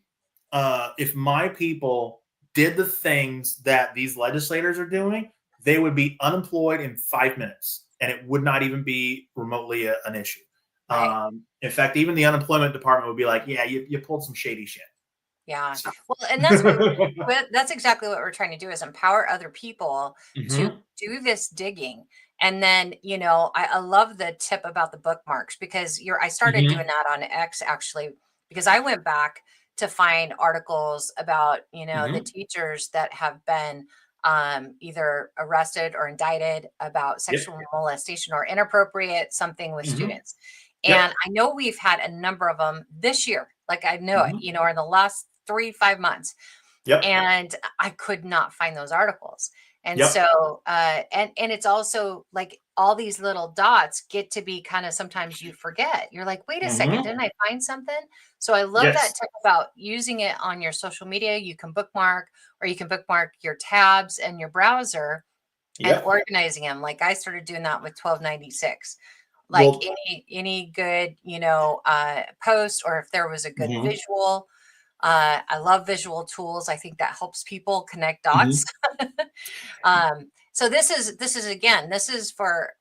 people did the things that these legislators are doing, they would be unemployed in 5 minutes, and it would not even be remotely an issue. Right. In fact, even the unemployment department would be like, "Yeah, you pulled some shady shit." Yeah. So. Well, and that's exactly what we're trying to do is empower other people to Mhm, do this digging. And then, I love the tip about the bookmarks because I started doing mhm, that on X actually, because I went back to find articles about, the mhm. teachers that have been either arrested or indicted about Yep. sexual molestation or inappropriate something with Mhm. students. Yep. And I know we've had a number of them this year. Like I know it, Mhm. or in the last 3, 5 months, Yep. and I could not find those articles. And Yep. so, and it's also like all these little dots get to be kind of sometimes you forget. You're like, wait a second, Mhm. didn't I find something? So I love that Yes. tip about using it on your social media. You can bookmark, or you can bookmark your tabs and your browser and Yep. organizing them. Like I started doing that with 1296. Like Well. any good, post, or if there was a good Mhm. visual. I love visual tools. I think that helps people connect dots. Mhm. So this is for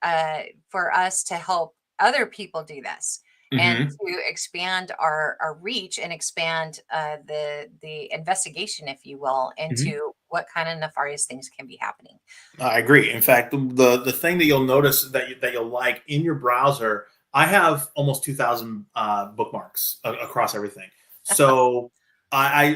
us to help other people do this and Mhm. to expand our reach and expand the investigation, if you will, Mhm. into what kind of nefarious things can be happening. I agree. In fact, the thing that you'll notice that you'll like in your browser, I have almost 2,000 bookmarks across everything. So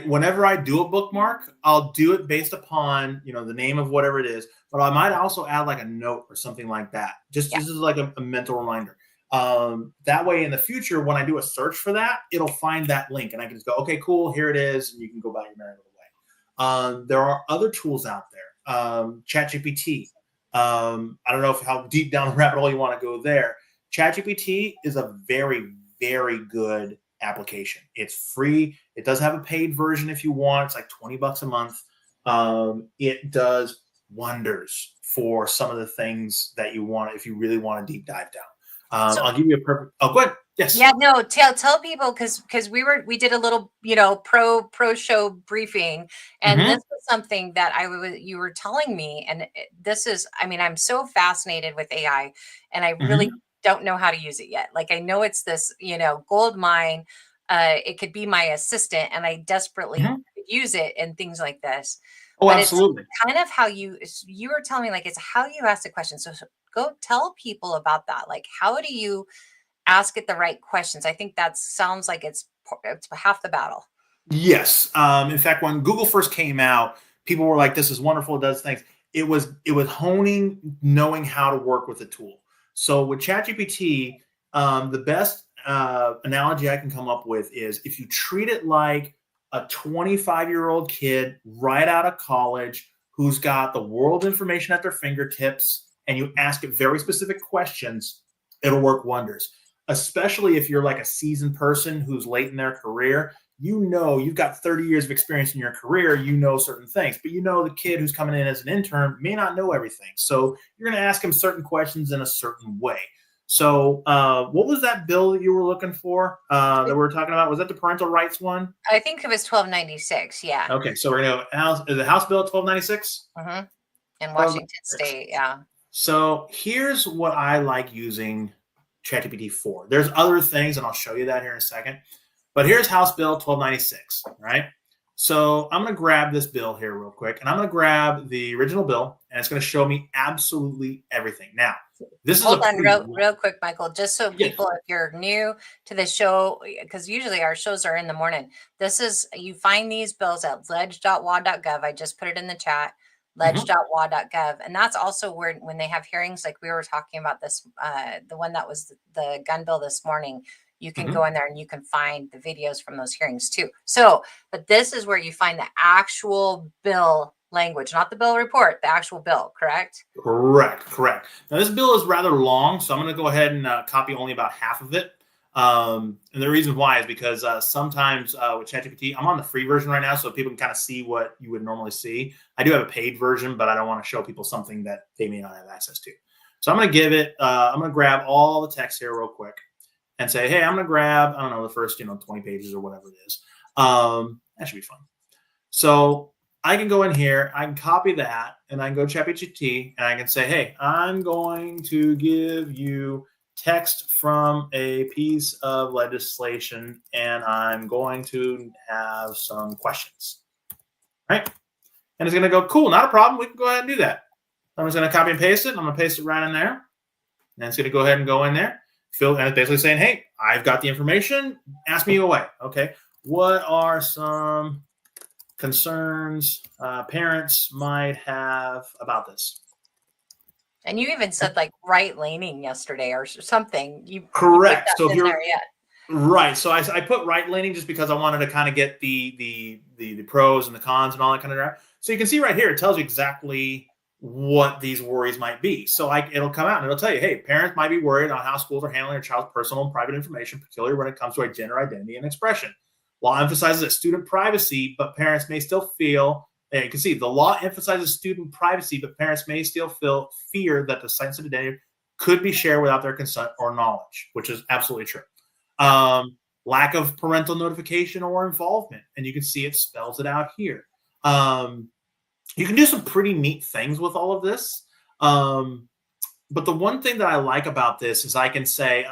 whenever I do a bookmark, I'll do it based upon, the name of whatever it is, but I might also add like a note or something like that. Just Yeah. this is like a mental reminder. That way in the future, when I do a search for that, it'll find that link and I can just go, okay, cool, here it is. And you can go by your merry little way. There are other tools out there. ChatGPT. I don't know how deep down the rabbit hole you want to go there. ChatGPT is a very, very good application. It's free. It does have a paid version if you want. It's like $20 a month. It does wonders for some of the things that you want if you really want to deep dive down. So I'll give you a perfect. Oh, go ahead. Yes. yeah, no, tell people because we did a little, pro show briefing, and this Mm-hmm. was something that you were telling me, and this is, I mean, I'm so fascinated with AI, and I really Mm-hmm. don't know how to use it yet. Like I know it's this, gold mine. It could be my assistant, and I desperately Mm-hmm. could use it and things like this. Oh, But it's absolutely. kind of how you were telling me, like it's how you ask the question. So go tell people about that. Like how do you ask it the right questions? I think that sounds like it's half the battle. Yes. In fact, when Google first came out, people were like, "This is wonderful. It does things." It was honing, knowing how to work with the tool. So with ChatGPT, the best analogy I can come up with is if you treat it like a 25-year-old kid right out of college who's got the world information at their fingertips, and you ask it very specific questions, it'll work wonders. Especially if you're like a seasoned person who's late in their career, you've got 30 years of experience in your career, certain things, but the kid who's coming in as an intern may not know everything. So you're going to ask him certain questions in a certain way. So what was that bill that you were looking for that we were talking about? Was that the parental rights one? I think it was 1296. Yeah. Okay, so we're going to go the House Bill 1296? Hmm. In Washington 1296. State. Yeah. So here's what I like using ChatGPT for. There's other things, and I'll show you that here in a second. But here's House Bill 1296, right? So I'm going to grab this bill here real quick, and I'm going to grab the original bill, and it's going to show me absolutely everything. Now, this is Hold a on pretty real quick, Michael, just so yes. people, if you're new to the show, because usually our shows are in the morning. You find these bills at ledge.wa.gov. I just put it in the chat, Mhm, ledge.wa.gov. And that's also where, when they have hearings, like we were talking about this, the one that was the gun bill this morning, you can mhm. go in there and you can find the videos from those hearings too. So, but this is where you find the actual bill language, not the bill report, the actual bill, correct? Correct. Now, this bill is rather long, so I'm going to go ahead and copy only about half of it. And the reason why is because sometimes with ChatGPT, I'm on the free version right now, so people can kind of see what you would normally see. I do have a paid version, but I don't want to show people something that they may not have access to. So I'm going to I'm going to grab all the text here real quick and say, hey, I'm going to grab, I don't know, the first, 20 pages or whatever it is. That should be fun. So I can go in here, I can copy that, and I can go ChatGPT, and I can say, hey, I'm going to give you text from a piece of legislation, and I'm going to have some questions, right? And it's going to go, cool, not a problem. We can go ahead and do that. I'm just going to copy and paste it. I'm going to paste it right in there. And it's going to go ahead and go in there. And it's basically saying, hey, I've got the information. Ask me away. Okay. What are some concerns parents might have about this? And you even said like right leaning yesterday or something. You put Correct. that So in here, there, yeah. right. So I put right leaning just because I wanted to kind of get the pros and the cons and all that kind of stuff. So you can see right here, it tells you exactly what these worries might be. So it'll come out and it'll tell you, hey, parents might be worried on how schools are handling their child's personal and private information, particularly when it comes to gender identity and expression. Law emphasizes that student privacy, but parents may still feel, and you can see the law emphasizes student privacy, but parents may still feel fear that the sensitive data could be shared without their consent or knowledge, which is absolutely true. Lack of parental notification or involvement, and you can see it spells it out here. You can do some pretty neat things with all of this. But the one thing that I like about this is I can say,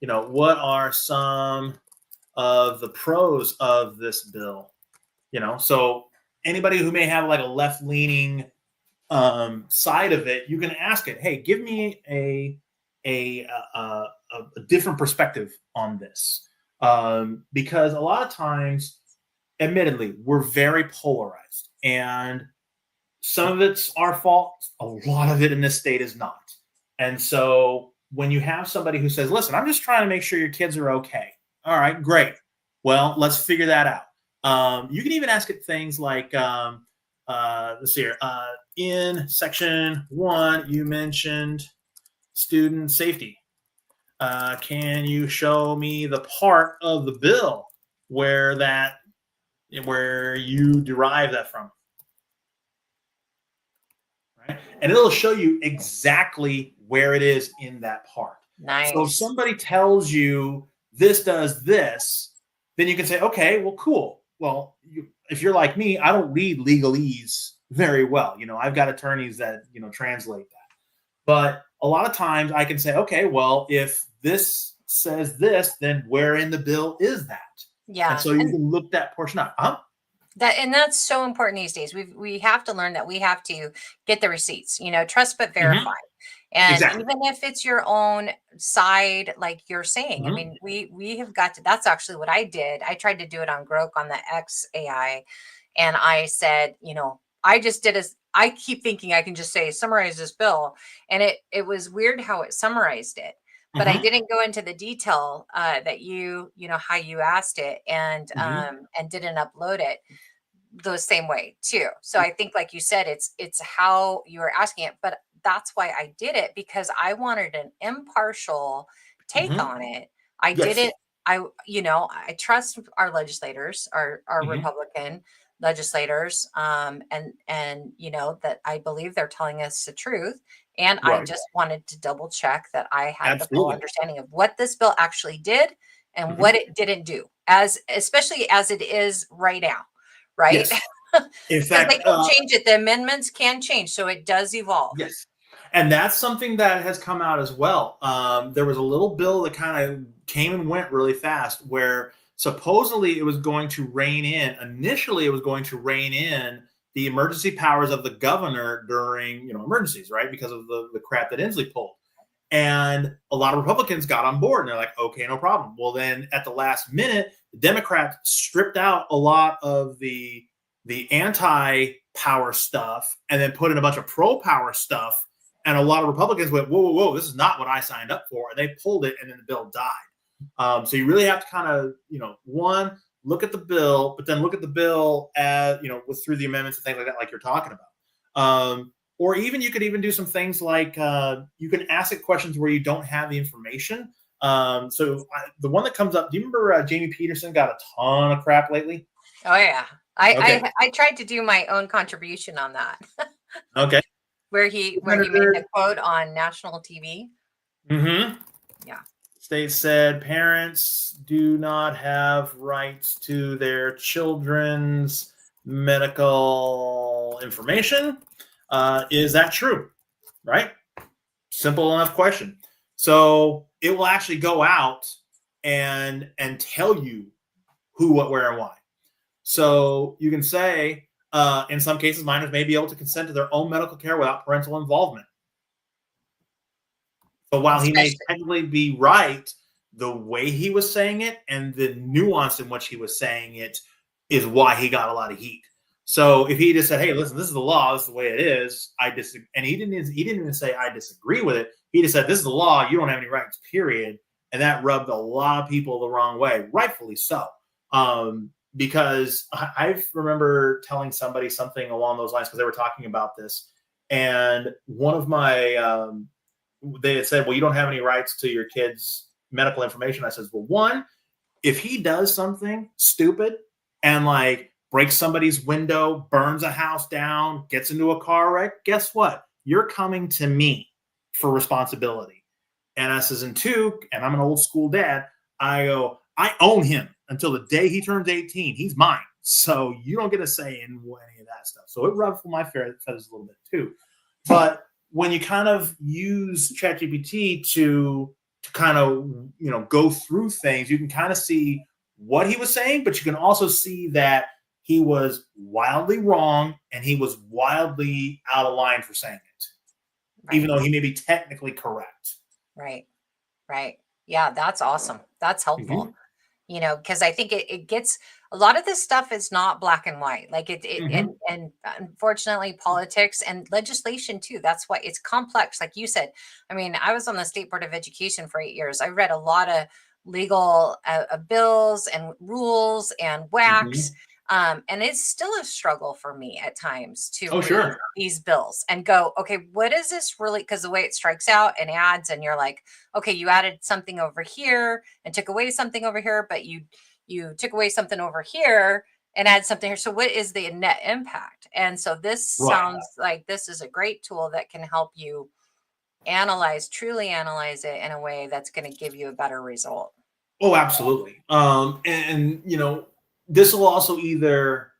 what are some of the pros of this bill? So anybody who may have like a left leaning side of it, you can ask it, hey, give me a different perspective on this. Because a lot of times admittedly, we're very polarized, and some of it's our fault. A lot of it in this state is not. And so when you have somebody who says, listen, I'm just trying to make sure your kids are okay. All right, great. Well, let's figure that out. You can even ask it things like, let's see here. In section 1, you mentioned student safety. Can you show me the part of the bill where you derive that from? Right? And it'll show you exactly where it is in that part. So if Nice. somebody tells you this does this, then you can say, okay, well, cool. Well, if you're like me, I don't read legalese very well. I've got attorneys that, translate that. But a lot of times I can say, okay, well, if this says this, then where in the bill is that? And Yeah. so you can look that portion up. That's so important these days. We have to learn that we have to get the receipts, trust but Mm-hmm. verify. And Exactly. even if it's your own side, like you're saying, I Mm-hmm. mean, we have got to, that's actually what I did. I tried to do it on Grok on the X AI. And I said, I just did I keep thinking I can just say summarize this bill. And it was weird how it summarized it. But I Mm-hmm. didn't go into the detail that how you asked it Mm-hmm. and didn't upload it the same way too. So I think, like you said, it's how you were asking it, but that's why I did it, because I wanted an impartial take Mm-hmm. on it. I Yes. didn't, I trust our legislators, our Mm-hmm. Republican legislators, and that I believe they're telling us the truth. And I Right. just wanted to double check that I had the full Absolutely. understanding of what this bill actually did and Mhm. what it didn't do, especially as it is right now, right? Yes. In Because they fact, can change it. The amendments can change, so it does evolve. yes. And that's something that has come out as well. There was a little bill that kind of came and went really fast where supposedly it was going to rein in, initially, it was going to rein in the emergency powers of the governor during, emergencies, right? Because of the crap that Inslee pulled. And a lot of Republicans got on board and they're like, okay, no problem. Well, then at the last minute, the Democrats stripped out a lot of the anti-power stuff and then put in a bunch of pro-power stuff. And a lot of Republicans went, whoa, whoa, whoa, this is not what I signed up for. And they pulled it and then the bill died. So you really have to kind of, one, look at the bill, but then look at the bill as, through the amendments and things like that, like you're talking about. Or even you could even do some things like you can ask it questions where you don't have the information. The one that comes up, do you remember Jamie Peterson got a ton of crap lately? Oh yeah, Okay. I tried to do my own contribution on that, Okay. where he made the quote on national TV. Mm-hmm. Yeah, State said parents do not have rights to their children's medical information. Is that true? Right? Simple enough question. So it will actually go out and tell you who, what, where, and why. So you can say, in some cases, minors may be able to consent to their own medical care without parental involvement. So while he may especially technically be right, the way he was saying it and the nuance in which he was saying it is why he got a lot of heat. So if he just said, "Hey, listen, this is the law. This is the way it is," I disagree, and he didn't even say I disagree with it. He just said, "This is the law. You don't have any rights." Period. And that rubbed a lot of people the wrong way, rightfully so. Because I remember telling somebody something along those lines because they were talking about this, and one of my they had said, well, you don't have any rights to your kid's medical information. I says, well, one, if he does something stupid and like breaks somebody's window, burns a house down, gets into a car wreck, guess what? You're coming to me for responsibility. And I says, and two, and I'm an old school dad, I go, I own him until the day he turns 18. He's mine. So you don't get a say in any of that stuff. So it ruffled my feathers a little bit too. But when you kind of use ChatGPT to kind of go through things, you can kind of see what he was saying, but you can also see that he was wildly wrong and he was wildly out of line for saying it, even right, though he may be technically correct. right, right. Yeah, that's awesome. That's Mm-hmm. helpful. because I think it gets a lot of this stuff is not black and white. Like Hmm. and unfortunately, politics and legislation too. That's why it's complex. Like you said, I mean, I was on the State Board of Education for 8 years. I read a lot of legal bills and rules and whacks. Hmm. And it's still a struggle for me at times to Oh, read sure. these bills and go, okay, what is this really? Because the way it strikes out and adds, and you're like, okay, you added something over here and took away something over here, but you took away something over here and add something here. So what is the net impact? And so this Right. sounds like this is a great tool that can help you truly analyze it in a way that's going to give you a better result. Oh, absolutely. And this will also either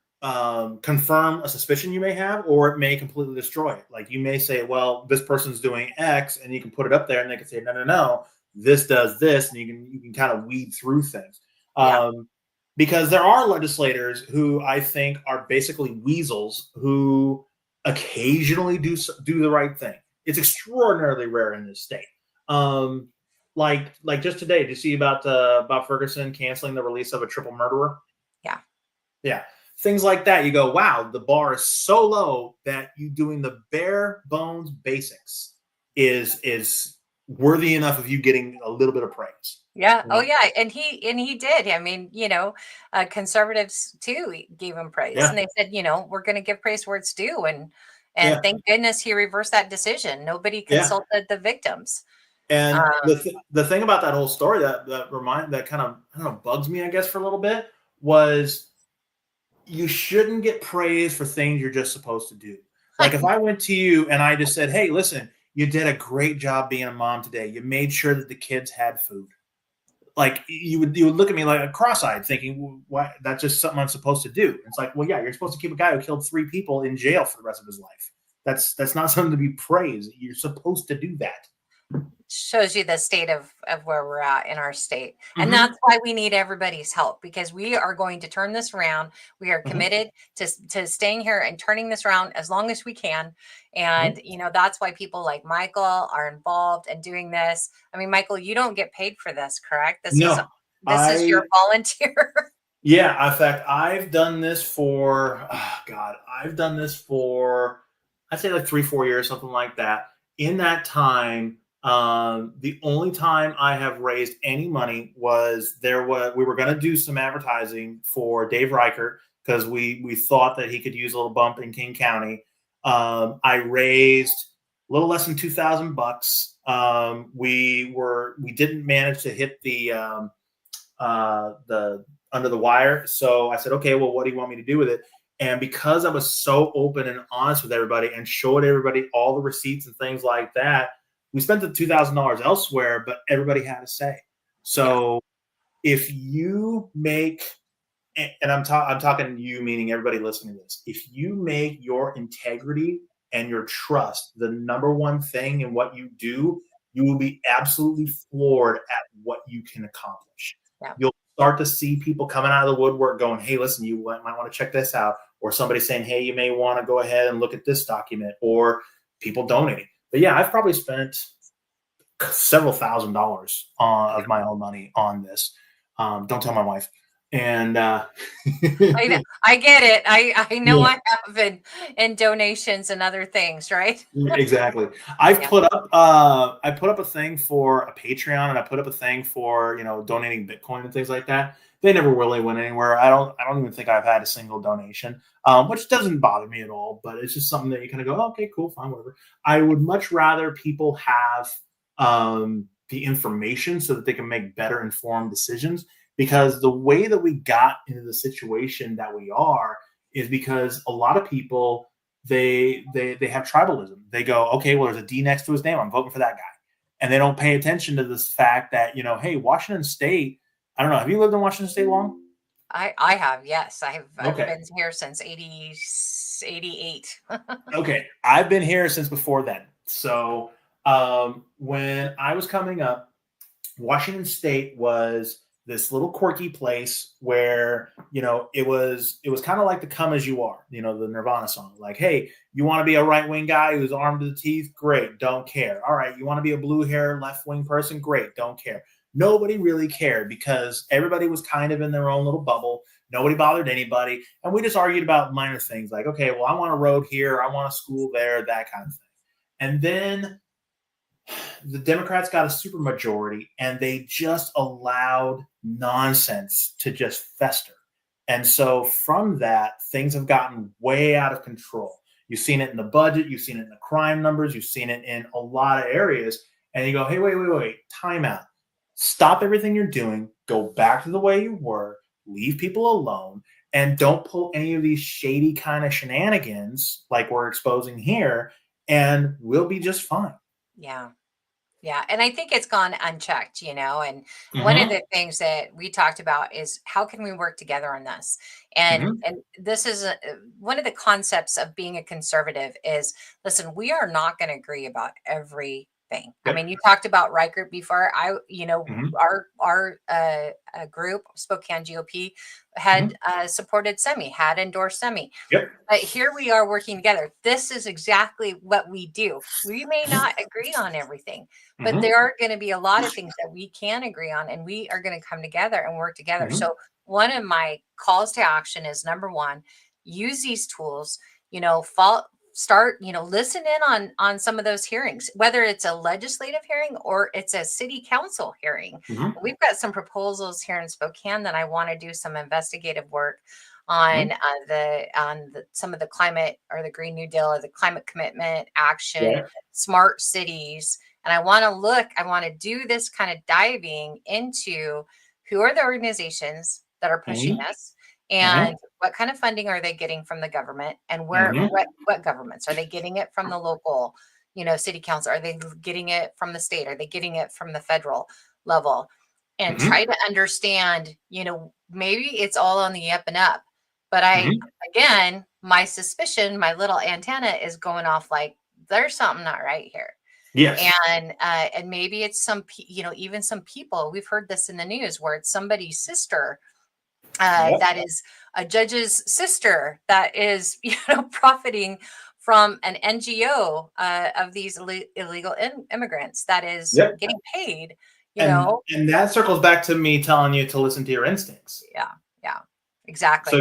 confirm a suspicion you may have, or it may completely destroy it. Like you may say, well, this person's doing X, and you can put it up there, and they can say, no, no, no, this does this, and you can kind of weed through things. Yeah. Um, because there are legislators who I think are basically weasels who occasionally do the right thing. It's extraordinarily rare in this state. Um, like just today, did you see about Ferguson canceling the release of a triple murderer? Yeah. Yeah, things like that. You go, wow, the bar is so low that you doing the bare bones basics is worthy enough of you getting a little bit of praise. Yeah. You Oh, know? yeah. And he did. I mean, conservatives too gave him praise, and Yeah, they said, we're going to give praise where it's due, and yeah, thank goodness he reversed that decision. Nobody yeah. consulted the victims. And Um, the thing about that whole story that kind of, I don't know, bugs me, I guess, for a little bit, was you shouldn't get praise for things you're just supposed to do. Like if I went to you and I just said, "Hey, listen, you did a great job being a mom today. You made sure that the kids had food." Like you would look at me like a cross-eyed, thinking, well, "Why? That's just something I'm supposed to do." It's like, well, yeah, you're supposed to keep a guy who killed 3 people in jail for the rest of his life. That's not something to be praised. You're supposed to do that. Shows you the state of where we're at in our state, and Hmm. that's why we need everybody's help, because we are going to turn this around. We are Hmm. committed to staying here and turning this around as long as we can. Hmm. And that's why people like Michael are involved and doing this. I mean, Michael, you don't get paid for this, correct? No, This is your I volunteer. Yeah, in fact, I've done this for, oh God, I've done this for, I'd say like 3, 4 years, something like that. In that time, the only time I have raised any money was we were going to do some advertising for Dave Reichert because we thought that he could use a little bump in King County. I raised a little less than $2,000. We didn't manage to hit the under the wire. So I said, okay, well, what do you want me to do with it? And because I was so open and honest with everybody and showed everybody all the receipts and things like that, we spent the $2,000 elsewhere, but everybody had a say. Yeah. So if you make, and I'm talking you, meaning everybody listening to this, if you make your integrity and your trust the number one thing in what you do, you will be absolutely floored at what you can accomplish. Yeah. You'll start to see people coming out of the woodwork going, hey, listen, you might want to check this out. Or somebody saying, hey, you may want to go ahead and look at this document, or people donating. But yeah, I've probably spent several $1,000s of my own money on this. Don't tell my wife. And I know, I get it. I know yeah, I have in donations and other things, right? exactly. I've Yeah. put up I put up a thing for a Patreon, and I put up a thing for donating Bitcoin and things like that. They never really went anywhere. I don't even think I've had a single donation, which doesn't bother me at all. But it's just something that you kind of go, oh, okay, cool, fine, whatever. I would much rather people have the information so that they can make better informed decisions. Because the way that we got into the situation that we are is because a lot of people they have tribalism. They go, okay, well, there's a D next to his name. I'm voting for that guy, and they don't pay attention to this fact that hey, Washington State. I don't know. Have you lived in Washington State long? I have, yes. I've Okay, been here since 88. okay. I've been here since before then. So when I was coming up, Washington State was this little quirky place where it was kind of like the "Come as You Are," the Nirvana song. Like, hey, you want to be a right wing guy who's armed to the teeth? Great, don't care. All right, you want to be a blue hair left wing person? Great, don't care. nobody really cared because everybody was kind of in their own little bubble. Nobody bothered anybody. And we just argued about minor things like, okay, well, I want a road here. I want a school there, that kind of thing. And then the Democrats got a super majority and they just allowed nonsense to just fester. And so from that, things have gotten way out of control. You've seen it in the budget, you've seen it in the crime numbers, you've seen it in a lot of areas. And you go, hey, wait, time out. Stop everything you're doing, go back to the way you were, leave people alone, and don't pull any of these shady kind of shenanigans like we're exposing here, and we'll be just fine. Yeah. Yeah. And I think it's gone unchecked, and one of the things that we talked about is how can we work together on this? And this is one of the concepts of being a conservative is, listen, we are not going to agree about everything. Yep. I mean, you talked about Reichert before. Our group, Spokane GOP, had supported Semi, had endorsed Semi. Yep. But here we are working together. This is exactly what we do. We may not agree on everything, but there are going to be a lot of things that we can agree on, and we are going to come together and work together. So one of my calls to action is, number one, use these tools, start, listen in on some of those hearings, whether it's a legislative hearing or it's a city council hearing. We've got some proposals here in Spokane that I want to do some investigative work on some of the climate or the Green New Deal or the climate commitment action, smart cities. And I want to do this kind of diving into who are the organizations that are pushing this, and what kind of funding are they getting from the government, and what governments are they getting it from? The local, city council? Are they getting it from the state? Are they getting it from the federal level? And try to understand, maybe it's all on the up and up, but again, my suspicion, my little antenna is going off like there's something not right here. Yes. And maybe it's even some people, we've heard this in the news where it's somebody's sister, that is a judge's sister that is, profiting from an NGO of these illegal immigrants that is getting paid, And that circles back to me telling you to listen to your instincts. Yeah, exactly. So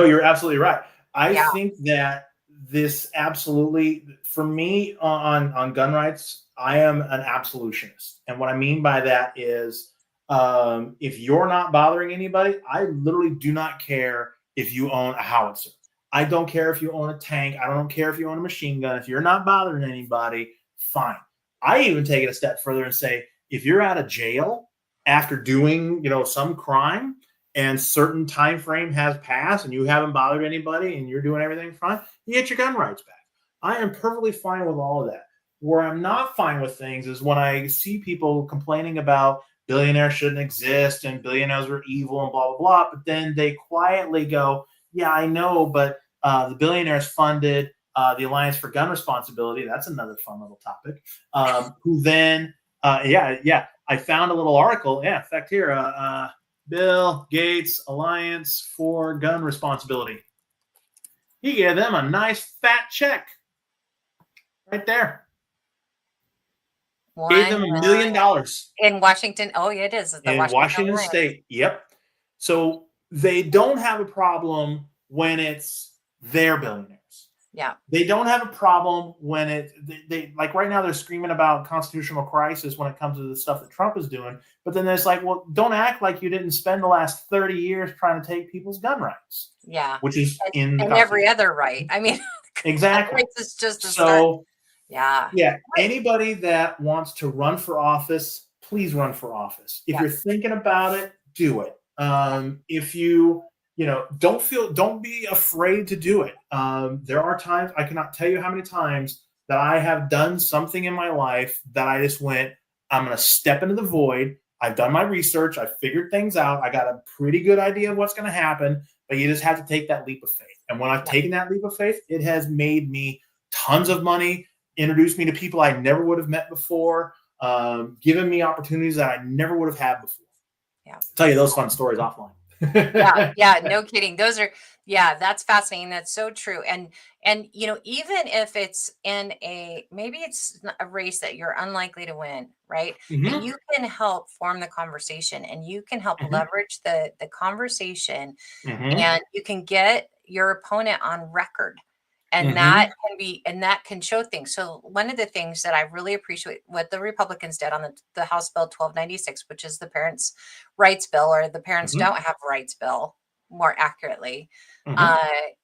you're absolutely right. I think that this absolutely, for me on gun rights, I am an absolutionist. And what I mean by that is, if you're not bothering anybody, I literally do not care if you own a howitzer. I don't care if you own a tank. I don't care if you own a machine gun. If you're not bothering anybody, fine. I even take it a step further and say, if you're out of jail after doing, some crime and certain time frame has passed and you haven't bothered anybody and you're doing everything fine, you get your gun rights back. I am perfectly fine with all of that. Where I'm not fine with things is when I see people complaining about billionaires shouldn't exist and billionaires are evil and blah, blah, blah. But then they quietly go, yeah, I know, but the billionaires funded the Alliance for Gun Responsibility. That's another fun little topic. Who then, I found a little article. Yeah, in fact, here, Bill Gates Alliance for Gun Responsibility. He gave them a nice fat check right there. Gave them $1 million in Washington. Oh, yeah, it is. In Washington State. Yep. So they don't have a problem when it's their billionaires. Yeah. They don't have a problem when they like right now they're screaming about constitutional crisis when it comes to the stuff that Trump is doing. But then it's like, well, don't act like you didn't spend the last 30 years trying to take people's gun rights. Yeah. Which is and every other right. I mean, exactly. It's just so. Yeah. Anybody that wants to run for office, please run for office. If you're thinking about it, do it. If you, don't be afraid to do it. There are times, I cannot tell you how many times that I have done something in my life that I just went, I'm going to step into the void. I've done my research. I figured things out. I got a pretty good idea of what's going to happen, but you just have to take that leap of faith. And when I've taken that leap of faith, it has made me tons of money, introduced me to people I never would have met before, given me opportunities that I never would have had before. Yeah. I'll tell you those fun stories offline. Yeah, no kidding. That's fascinating. That's so true. And even if it's in maybe it's a race that you're unlikely to win, right? But Hmm. you can help form the conversation, and you can help Hmm. leverage the conversation, Hmm. and you can get your opponent on record. And Hmm. that can show things. So one of the things that I really appreciate what the Republicans did on the House Bill 1296, which is the Parents' Rights Bill, or the Parents Hmm. Don't Have Rights Bill, more accurately, Hmm. uh,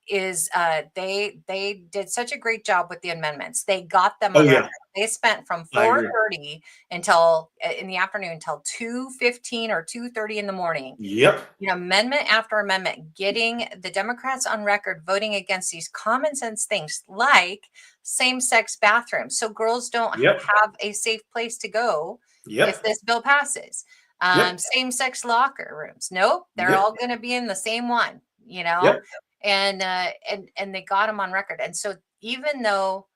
is they did such a great job with the amendments. They got them Oh on record. yeah, They spent from I agree. 4:30 until in the afternoon until 2:15 or 2:30 in the morning, Yep. amendment after amendment, getting the Democrats on record voting against these common sense things like same sex bathrooms. So girls don't Yep. have a safe place to go if Yep. this bill passes. Yep. Same sex locker rooms. Nope, they're Yep. all going to be in the same one, you know? Yep. And they got them on record. And so even though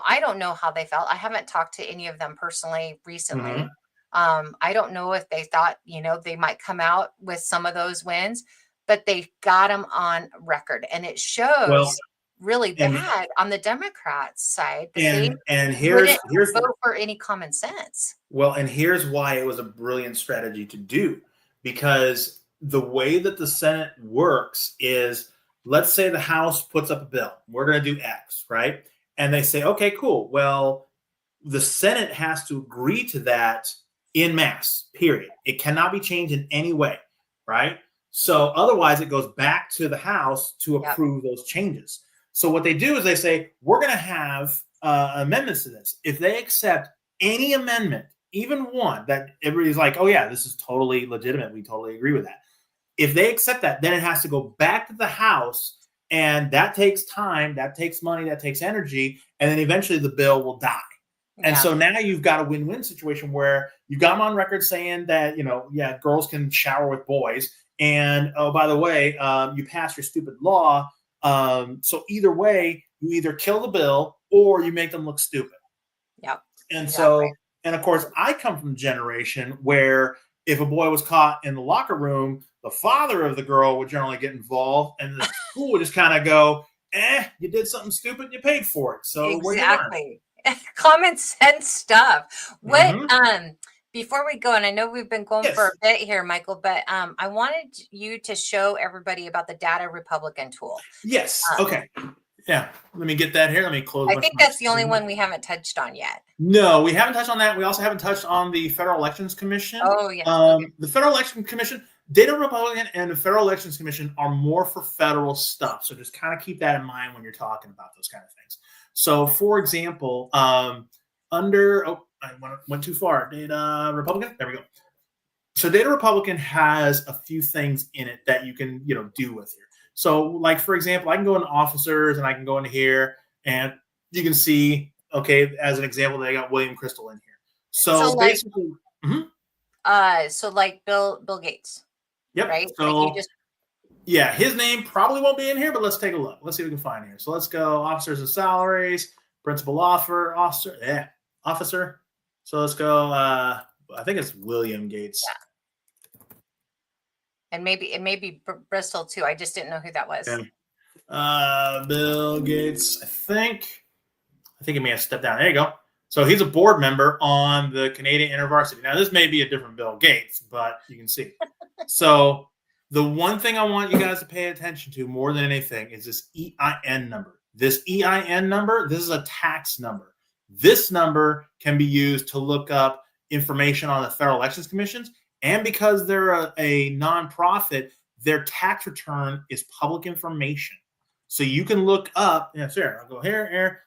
I don't know how they felt. I haven't talked to any of them personally recently. Hmm. I don't know if they thought, they might come out with some of those wins, but they got them on record. And it Well, shows really and bad on the Democrats' side that they and wouldn't here's vote for any common sense. well, and here's why it was a brilliant strategy to do, because the way that the Senate works is, let's say the House puts up a bill, we're going to do X, right? And they say, okay, cool. Well, the Senate has to agree to that in mass, period. It cannot be changed in any way, right? So otherwise, it goes back to the House to Yep. approve those changes. So what they do is they say, we're going to have amendments to this. If they accept any amendment, even one that everybody's like, oh, yeah, this is totally legitimate, we totally agree with that. If they accept that, then it has to go back to the House. And that takes time, that takes money, that takes energy. And then eventually the bill will die. And Yeah. so now you've got a win-win situation where you got them on record saying that, yeah, girls can shower with boys. And oh, by the way, you passed your stupid law. So either way, you either kill the bill or you make them look stupid. Yep. And Exactly. so, and of course, I come from a generation where if a boy was caught in the locker room, the father of the girl would generally get involved, and the school would just kind of go, you did something stupid, you paid for it. So what'd you learn? Exactly. Common sense stuff. What Mm-hmm. before we go, and I know we've been going for a Yes. bit here, Michael, but I wanted you to show everybody about the data Republican tool. Yes. Um, Okay. Yeah. Let me get that here. Let me close a I bunch think of my that's the only screen. one we haven't touched on yet. No, we haven't touched on that. We also haven't touched on the Federal Elections Commission. Oh yes. Okay. The Federal Election Commission, Data Republican and the Federal Elections Commission are more for federal stuff. So just kind of keep that in mind when you're talking about those kind of things. So, for example, I went too far. Data Republican. There we go. So, Data Republican has a few things in it that you can do with here. So, like for example, I can go into officers and I can go into here and you can see, okay, as an example, they got William Crystal in here. So So like basically, mhm, Bill Gates, yep. right? Like you So just yeah, his name probably won't be in here, but let's take a look. Let's see what we can find here. So let's go officers and salaries, principal officer. So let's go. I think it's William Gates. yeah. And maybe it may be Bristol too. I just didn't know who that was. Yeah. Bill Gates. I think he may have stepped down. There you go. So he's a board member on the Canadian InterVarsity. Now this may be a different Bill Gates, but you can see. So the one thing I want you guys to pay attention to more than anything is this EIN number. This EIN number, this is a tax number. This number can be used to look up information on the Federal Elections Commissions. And because they're a nonprofit, their tax return is public information. So you can look up, sure, I'll go here,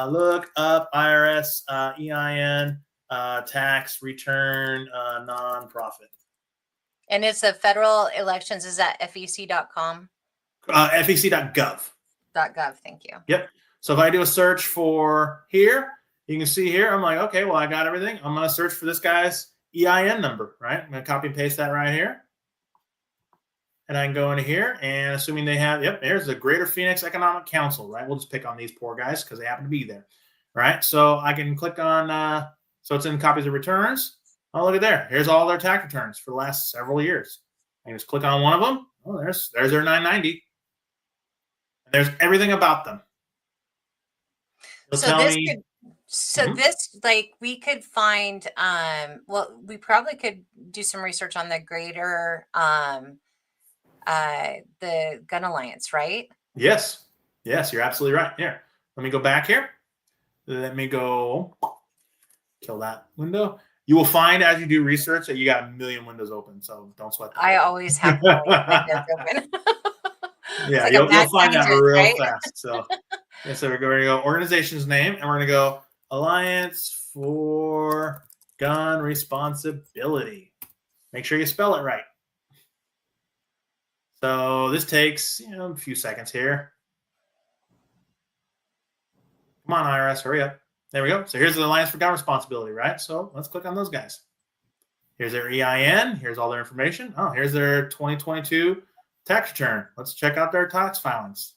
look up IRS EIN tax return nonprofit. And it's a federal elections is at fec.com. FEC.gov. .gov. Thank you. Yep. So if I do a search for here, you can see here, I'm like, okay, well, I got everything. I'm going to search for this guy's EIN number, right? I'm going to copy and paste that right here. And I can go into here and assuming they have, there's the Greater Phoenix Economic Council, right? We'll just pick on these poor guys because they happen to be there, right? So I can click on, so it's in copies of returns. Oh, look at there. Here's all their tax returns for the last several years. I can just click on one of them. Oh, there's their 990. And there's everything about them. It'll So tell this me. could, so Mhm. this, like, we could find, well, we probably could do some research on the greater, the Gun Alliance, right? Yes. Yes, you're absolutely right. Here, let me go back here. Let me go kill that window. You will find as you do research that you got a million windows open, so don't sweat I always have a million windows that. open. It's Yeah, like a you'll bad find that scientist, real right? fast. So yeah, so we're going to go organization's name, and we're going to go Alliance for Gun Responsibility. Make sure you spell it right. So this takes a few seconds here. Come on, IRS, hurry up. There we go. So here's the Alliance for Gun Responsibility, right? So let's click on those guys. Here's their EIN. Here's all their information. Oh, here's their 2022 tax return. Let's check out their tax filings.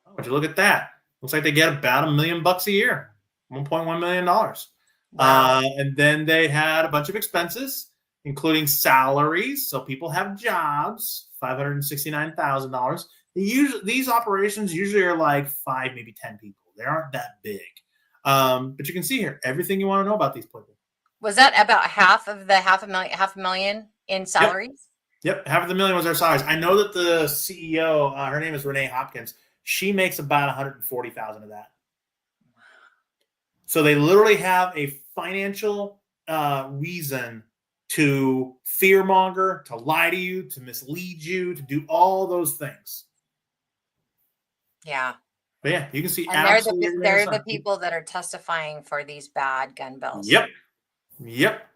Oh, would you look at that? Looks like they get about $1 million a year, $1.1 million. Wow. And then they had a bunch of expenses, including salaries. So people have jobs, $569,000. These operations usually are like 5, maybe 10 people. They aren't that big. But you can see here everything you want to know about these people. Was that about half of the half a million in Yep. salaries? Yep. $500,000 was our salaries. I know that the CEO, her name is Renee Hopkins. She makes about 140,000 of that. So they literally have a financial reason to fearmonger, to lie to you, to mislead you, to do all those things. Yeah. But yeah, you can see And absolutely they're everything. the people that are testifying for these bad gun bills. Yep. Yep.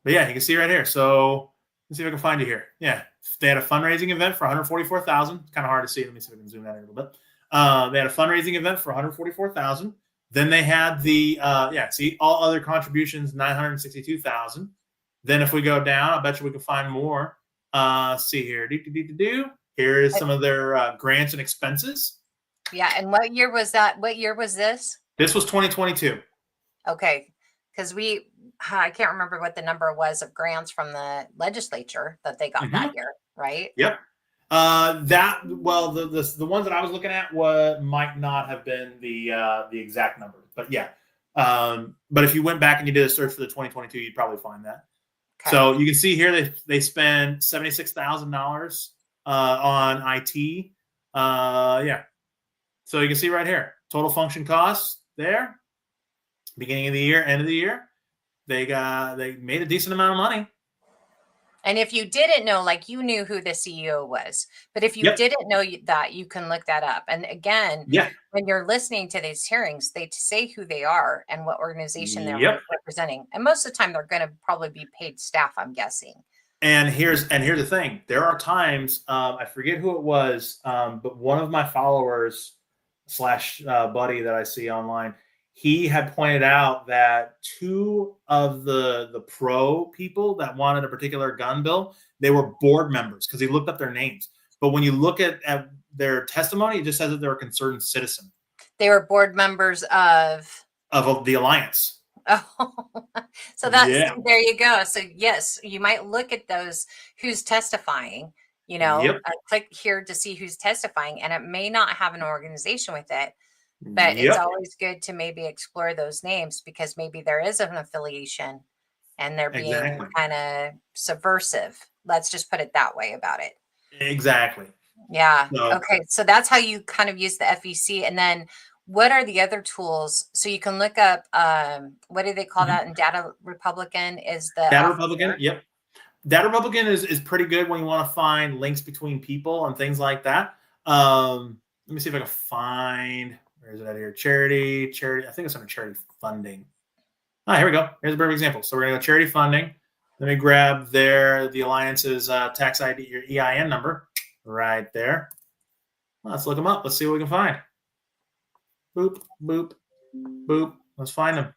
But yeah, you can see right here. So let's see if I can find you here. Yeah, they had a fundraising event for 144,000. It's kind of hard to see. Let me see if I can zoom that in a little bit. They had a fundraising event for 144,000. Then they had the see all other contributions 962,000. Then if we go down, I bet you we can find more. See here, here is some of their grants and expenses. Yeah. And what year was that? What year was this? This was 2022. Okay. Because I can't remember what the number was of grants from the legislature that they got that year, right? Yep. The ones that I was looking at might not have been the exact number, but yeah. But if you went back and you did a search for the 2022, you'd probably find that. Okay. So you can see here they spend $76,000 on IT. Yeah. So you can see right here, total function costs there, beginning of the year, end of the year. They made a decent amount of money. And if you didn't know, like, you knew who the CEO was, but if you Yep. didn't know that, you can look that up. And again, Yeah. when you're listening to these hearings, they say who they are and what organization they're Yep. representing. And most of the time, they're going to probably be paid staff, I'm guessing. And here's the thing. There are times I forget who it was, but one of my followers slash buddy that I see online, he had pointed out that two of the pro people that wanted a particular gun bill, they were board members because he looked up their names. But when you look at their testimony, it just says that they're a concerned citizen. They were board members of the alliance. Oh, so there you go. So yes, you might look at those who's testifying, Yep. click here to see who's testifying, and it may not have an organization with it, but it's always good to maybe explore those names because maybe there is an affiliation and they're being kind of subversive. Let's just put it that way about it. Exactly. Yeah. Okay. So that's how you kind of use the FEC. And then what are the other tools? So you can look up, what do they call that in Data Republican? Is the Data Republican? Yep. Data Republican is pretty good when you want to find links between people and things like that. Let me see if I can find, where is it out here? Charity. I think it's under charity funding. Here we go. Here's a perfect example. So we're going to go charity funding. Let me grab the Alliance's tax ID, your EIN number right there. Let's look them up. Let's see what we can find. Boop, boop, boop. Let's find them.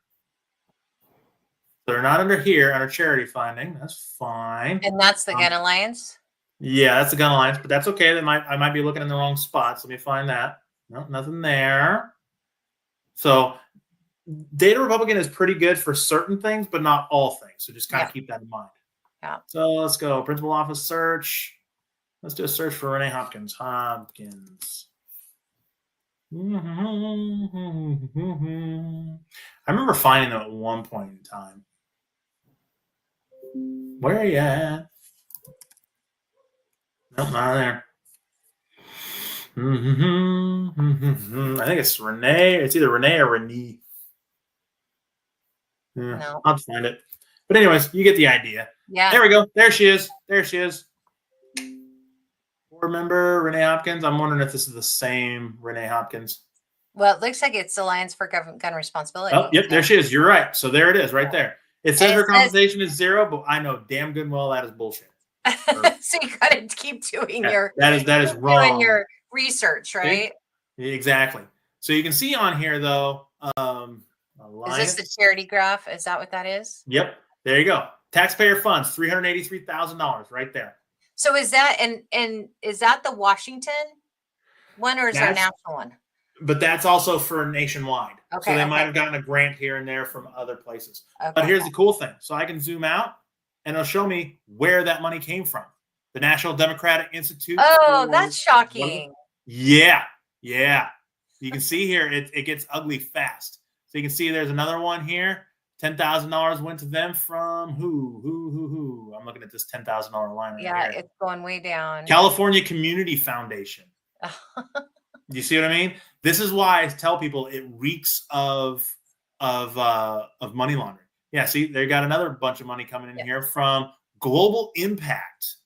They're not under here, under charity funding. That's fine. And that's the Gun Alliance? Yeah, that's the Gun Alliance, but that's okay. I might be looking in the wrong spots. Let me find that. No, nothing there. So Data Republican is pretty good for certain things, but not all things. So just kind of keep that in mind. Yeah. So let's go. Principal office search. Let's do a search for Renee Hopkins. Hopkins. I remember finding them at one point in time. Where are you at? Nope, not there. I think it's Renee. It's either Renee or Renee. Yeah, No. I'll find it. But anyways, you get the idea. Yeah. There we go. There she is. There she is. Board member Renee Hopkins. I'm wondering if this is the same Renee Hopkins. Well, it looks like it's Alliance for Gun Responsibility. Oh, yep, there she is. You're right. So there it is, right there. It says her compensation is 0, but I know damn good and well that is bullshit. So you got to keep doing that is wrong. Doing your research, right? See? Exactly. So you can see on here though. Is this the charity graph? Is that what that is? Yep. There you go. Taxpayer funds, $383,000 right there. So is that and is that the Washington one or is there a national one? But that's also for nationwide. Okay. So they might have gotten a grant here and there from other places. Okay. But here's the cool thing. So I can zoom out and it'll show me where that money came from. The National Democratic Institute. Oh, that's shocking. Yeah. Yeah. You can see here, it gets ugly fast. So you can see there's another one here. $10,000 went to them from who? I'm looking at this $10,000 line right here. Yeah, it's going way down. California Community Foundation. You see what I mean? This is why I tell people it reeks of money laundering. Yeah, see, they got another bunch of money coming in here from Global Impact.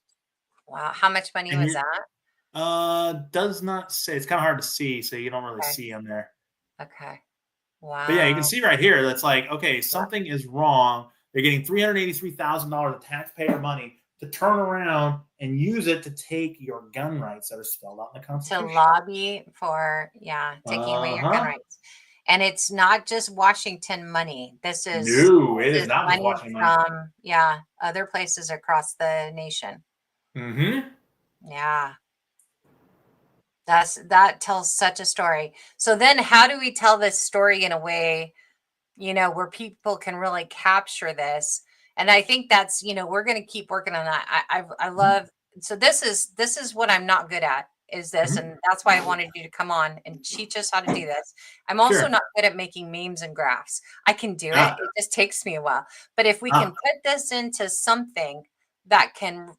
Wow, how much money was that? Does not say. It's kind of hard to see, so you don't really see them there. Okay. Wow. But yeah, you can see right here that's like, okay, something is wrong. They're getting $383,000 of taxpayer money to turn around and use it to take your gun rights that are spelled out in the Constitution. To lobby for, taking away your gun rights. And it's not just Washington money. This is it is not money Washington from other places across the nation. Mm-hmm. Yeah. That tells such a story. So then how do we tell this story in a way, where people can really capture this? And I think that's, we're going to keep working on that. I love, so this is what I'm not good at is this. And that's why I wanted you to come on and teach us how to do this. I'm also not good at making memes and graphs. I can do it. It just takes me a while. But if we can put this into something that can,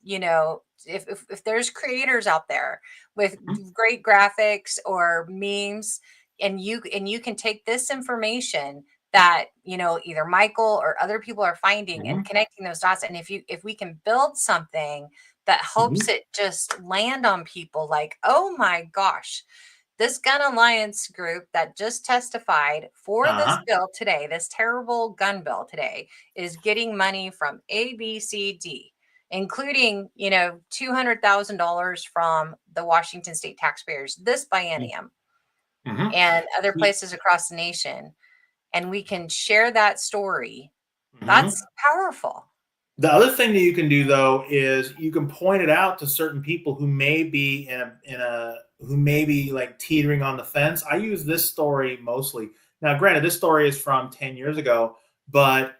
if there's creators out there with great graphics or memes, and you can take this information that either Michael or other people are finding and connecting those dots, and if we can build something that helps it just land on people like, oh my gosh, this Gun Alliance group that just testified for this bill today, this terrible gun bill today, is getting money from A, B, C, D, including, $200,000 from the Washington state taxpayers this biennium and other places across the nation. And we can share that story. That's powerful. The other thing that you can do though is you can point it out to certain people who may be who may be like teetering on the fence. I use this story mostly. Now, granted, this story is from 10 years ago, but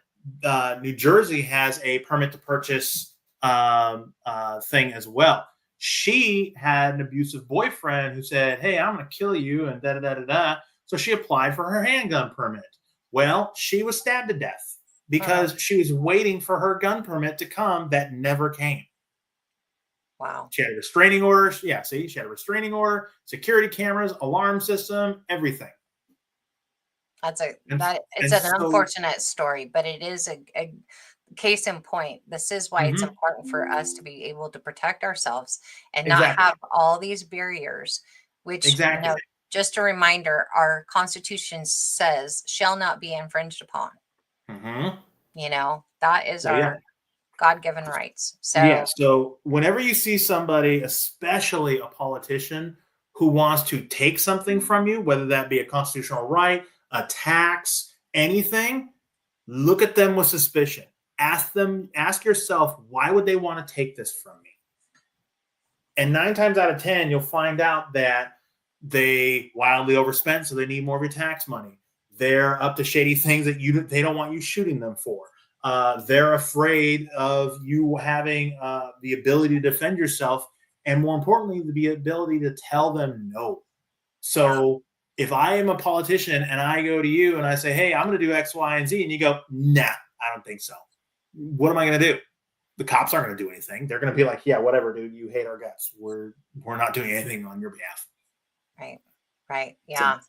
New Jersey has a permit to purchase thing as well. She had an abusive boyfriend who said, "Hey, I'm going to kill you," and da da da da da. So she applied for her handgun permit. Well, she was stabbed to death because she was waiting for her gun permit to come that never came. Wow. She had a restraining order. Yeah, see, she had a restraining order, security cameras, alarm system, everything. It's an unfortunate story, but it is a case in point. This is why it's important for us to be able to protect ourselves and not have all these barriers, which, just a reminder, our Constitution says shall not be infringed upon. That is our God-given rights. So whenever you see somebody, especially a politician, who wants to take something from you, whether that be a constitutional right, a tax, anything, look at them with suspicion. Ask yourself, why would they want to take this from me? And 9 times out of 10, you'll find out that they wildly overspent, so they need more of your tax money. They're up to shady things that they don't want you shooting them for. They're afraid of you having the ability to defend yourself, and more importantly, the ability to tell them no. So if I am a politician and I go to you and I say, hey, I'm going to do X, Y, and Z, and you go, nah, I don't think so. What am I going to do? The cops aren't going to do anything. They're going to be like, yeah, whatever, dude. You hate our guts. We're not doing anything on your behalf. Right. Right. So, Yeah,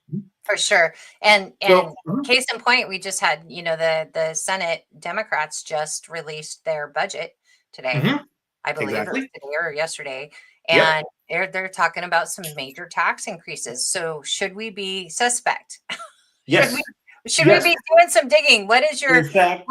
for sure. And so case in point, we just had, the Senate Democrats just released their budget today. I believe it was exactly. today or yesterday. Yep. And they're talking about some major tax increases. So should we be suspect? Should Yes. we should we Yes. be doing some digging? In fact,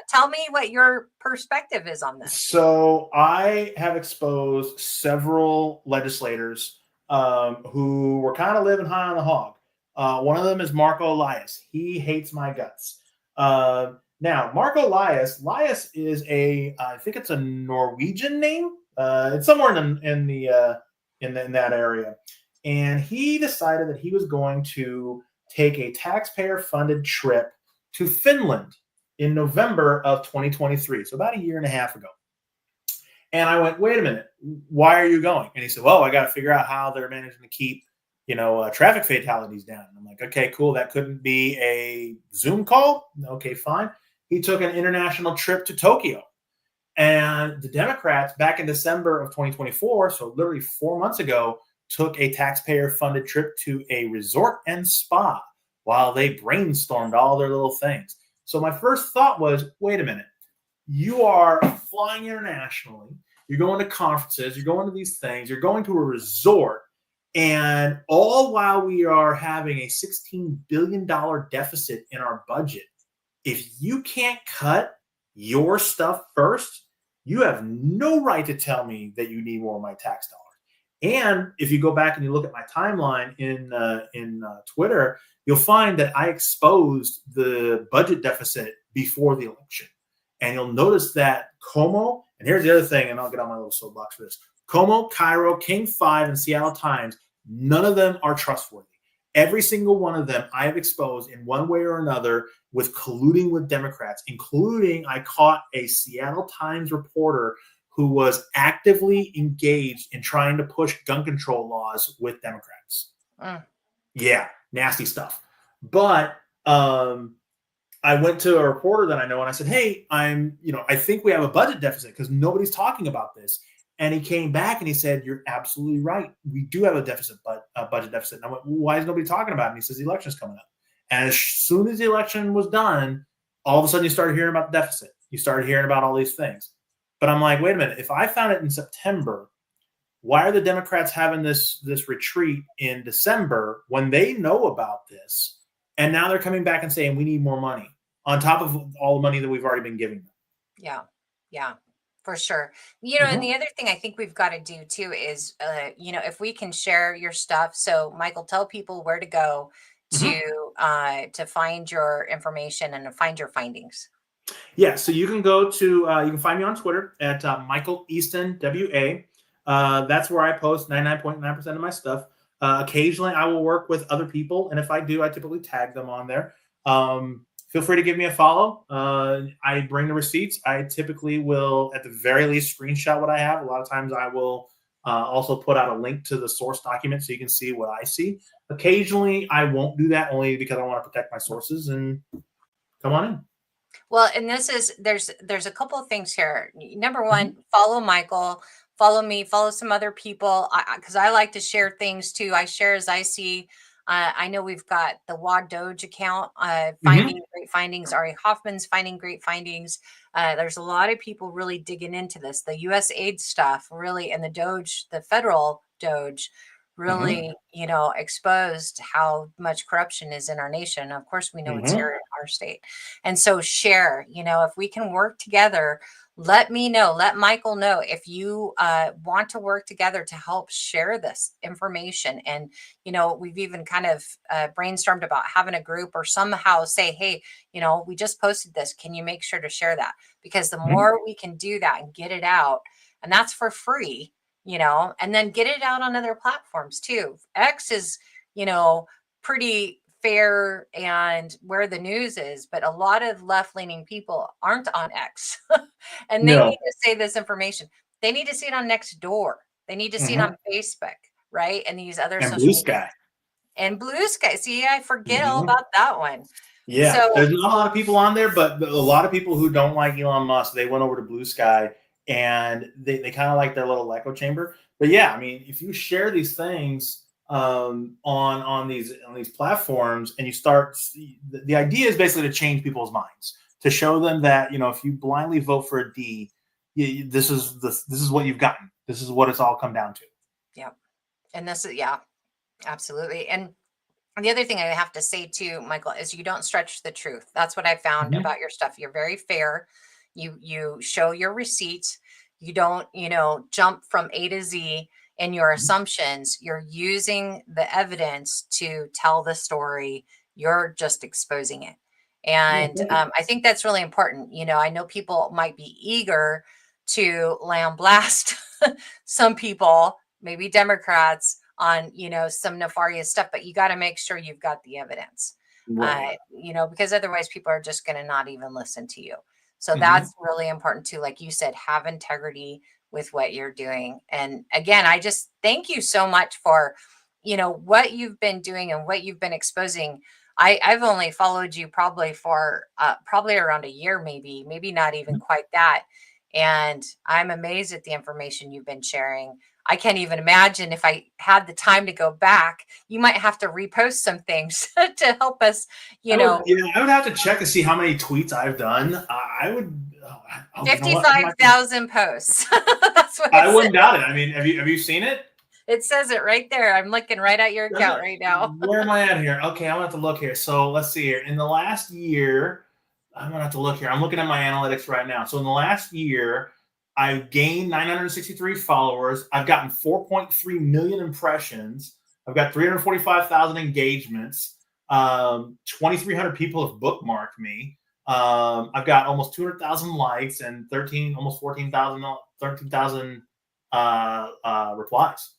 tell me what your perspective is on this. So I have exposed several legislators who were kind of living high on the hog. One of them is Marco Elias. He hates my guts. Now, Marco Elias is I think it's a Norwegian name. It's somewhere in that area, and he decided that he was going to take a taxpayer-funded trip to Finland in November of 2023, so about a year and a half ago. And I went, wait a minute, why are you going? And he said, well, I got to figure out how they're managing to keep, traffic fatalities down. And I'm like, okay, cool. That couldn't be a Zoom call. Okay, fine. He took an international trip to Tokyo. And the Democrats back in December of 2024, so literally 4 months ago, took a taxpayer-funded trip to a resort and spa while they brainstormed all their little things. So my first thought was, wait a minute. You are flying internationally. You're going to conferences. You're going to these things. You're going to a resort. And all while we are having a $16 billion deficit in our budget, if you can't cut your stuff first, you have no right to tell me that you need more of my tax dollars. And if you go back and you look at my timeline in Twitter, you'll find that I exposed the budget deficit before the election. And you'll notice that Como, and here's the other thing, and I'll get on my little soapbox for this. Como, Cairo, King 5, and Seattle Times, none of them are trustworthy. Every single one of them I have exposed in one way or another with colluding with Democrats, including I caught a Seattle Times reporter who was actively engaged in trying to push gun control laws with Democrats. Yeah, nasty stuff. But I went to a reporter that I know and I said, hey, I think we have a budget deficit because nobody's talking about this. And he came back and he said, you're absolutely right. We do have a budget deficit. And I went, well, why is nobody talking about it? And he says, the election's coming up. And as soon as the election was done, all of a sudden you started hearing about the deficit. You started hearing about all these things. But I'm like, wait a minute. If I found it in September, why are the Democrats having this retreat in December when they know about this? And now they're coming back and saying, we need more money on top of all the money that we've already been giving them. Yeah, for sure. And the other thing I think we've got to do too is, if we can share your stuff. So Michael, tell people where to go to find your information and to find your findings. Yeah, so you can go to, you can find me on Twitter at Michael Easton, WA. That's where I post 99.9% of my stuff. Occasionally, I will work with other people, and if I do, I typically tag them on there. Feel free to give me a follow. I bring the receipts. I typically will, at the very least, screenshot what I have. A lot of times I will also put out a link to the source document so you can see what I see. Occasionally, I won't do that only because I want to protect my sources, and come on in. Well, and there's a couple of things here. Number one, follow Michael, follow me, follow some other people, because I like to share things too. I share as I see. I know we've got the WAD Doge account, finding great findings. Ari Hoffman's finding great findings. There's a lot of people really digging into this. The USAID stuff really, and the Doge, the federal Doge, really, exposed how much corruption is in our nation. Of course, we know it's here in our state. And so share, if we can work together, let me know, let Michael know if you want to work together to help share this information. And, we've even kind of brainstormed about having a group or somehow say, hey, we just posted this. Can you make sure to share that? Because the more we can do that and get it out, and that's for free, and then get it out on other platforms too. X is, pretty fair and where the news is, but a lot of left-leaning people aren't on X. And they No. need to say this information. They need to see it on Nextdoor. They need to see it Hmm. on Facebook, right? And these other And social Blue media. Sky. And Blue Sky. See, I forget all Hmm. about that one. Yeah, So there's not a lot of people on there, but a lot of people who don't like Elon Musk, they went over to Blue Sky and they kind of like their little echo chamber. But yeah, I mean, if you share these things on these platforms and you start, the idea is basically to change people's minds, to show them that if you blindly vote for a D, this is what you've gotten. This is what it's all come down to. yeah, and this is absolutely. And the other thing I have to say too, Michael, is you don't stretch the truth. That's what I found Mhm. about your stuff. You're very fair. You show your receipts. You don't, jump from A to Z in your assumptions. You're using the evidence to tell the story. You're just exposing it. Yeah, And thank you. I think that's really important. I know people might be eager to lambaste some people, maybe Democrats, on some nefarious stuff, but you got to make sure you've got the evidence, Right. because otherwise people are just going to not even listen to you. So Hmm. that's really important too. Like you said, have integrity with what you're doing. And again, I just thank you so much for what you've been doing and what you've been exposing. I've only followed you probably for probably around a year, maybe not even quite that. And I'm amazed at the information you've been sharing. I can't even imagine if I had the time to go back. You might have to repost some things to help us, I would, I would have to check to see how many tweets I've done. I would, you know what? 55,000 posts. That's what it I says. wouldn't doubt it. I mean, have you seen it? It says it right there. I'm looking right at your Does account it? right now. Where am I at here? Okay, I'm gonna have to look here. So let's see here. In the last year, I'm gonna have to look here. I'm looking at my analytics right now. So in the last year, I've gained 963 followers. I've gotten 4.3 million impressions. I've got 345,000 engagements. 2,300 people have bookmarked me. I've got almost 200,000 likes and almost 14,000, 13,000 replies.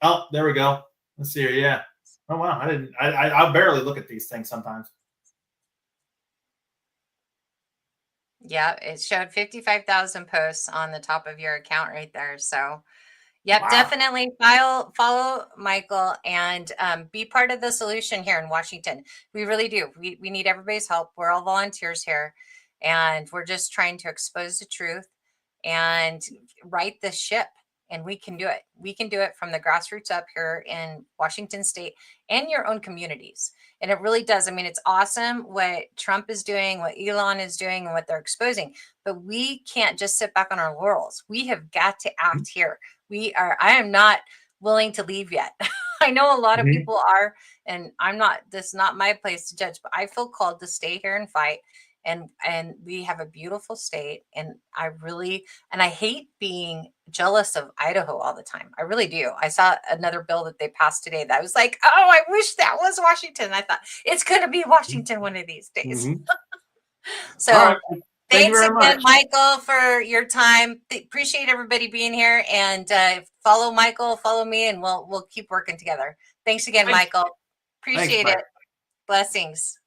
Oh, there we go. Let's see here. Yeah. Oh wow. I didn't. I barely look at these things sometimes. Yeah, it showed 55,000 posts on the top of your account right there. So, yep, Wow. definitely follow Michael and be part of the solution here in Washington. We really do. We need everybody's help. We're all volunteers here, and we're just trying to expose the truth and right the ship. And we can do it. We can do it from the grassroots up here in Washington State and your own communities. And it really does. I mean, it's awesome what Trump is doing, what Elon is doing, and what they're exposing. But we can't just sit back on our laurels. We have got to act here. I am not willing to leave yet. I know a lot of Mhm. people are, and this is not my place to judge, but I feel called to stay here and fight. And we have a beautiful state. And I hate being jealous of Idaho all the time. I really do. I saw another bill that they passed today that I was like, oh, I wish that was Washington. I thought it's going to be Washington one of these days. Mhm. All right. So Thank you thanks very again, much. Michael, for your time. Appreciate everybody being here, and follow Michael, follow me, and we'll keep working together. Thanks again, Thanks. Michael. Thanks. Appreciate Bye. it. Blessings.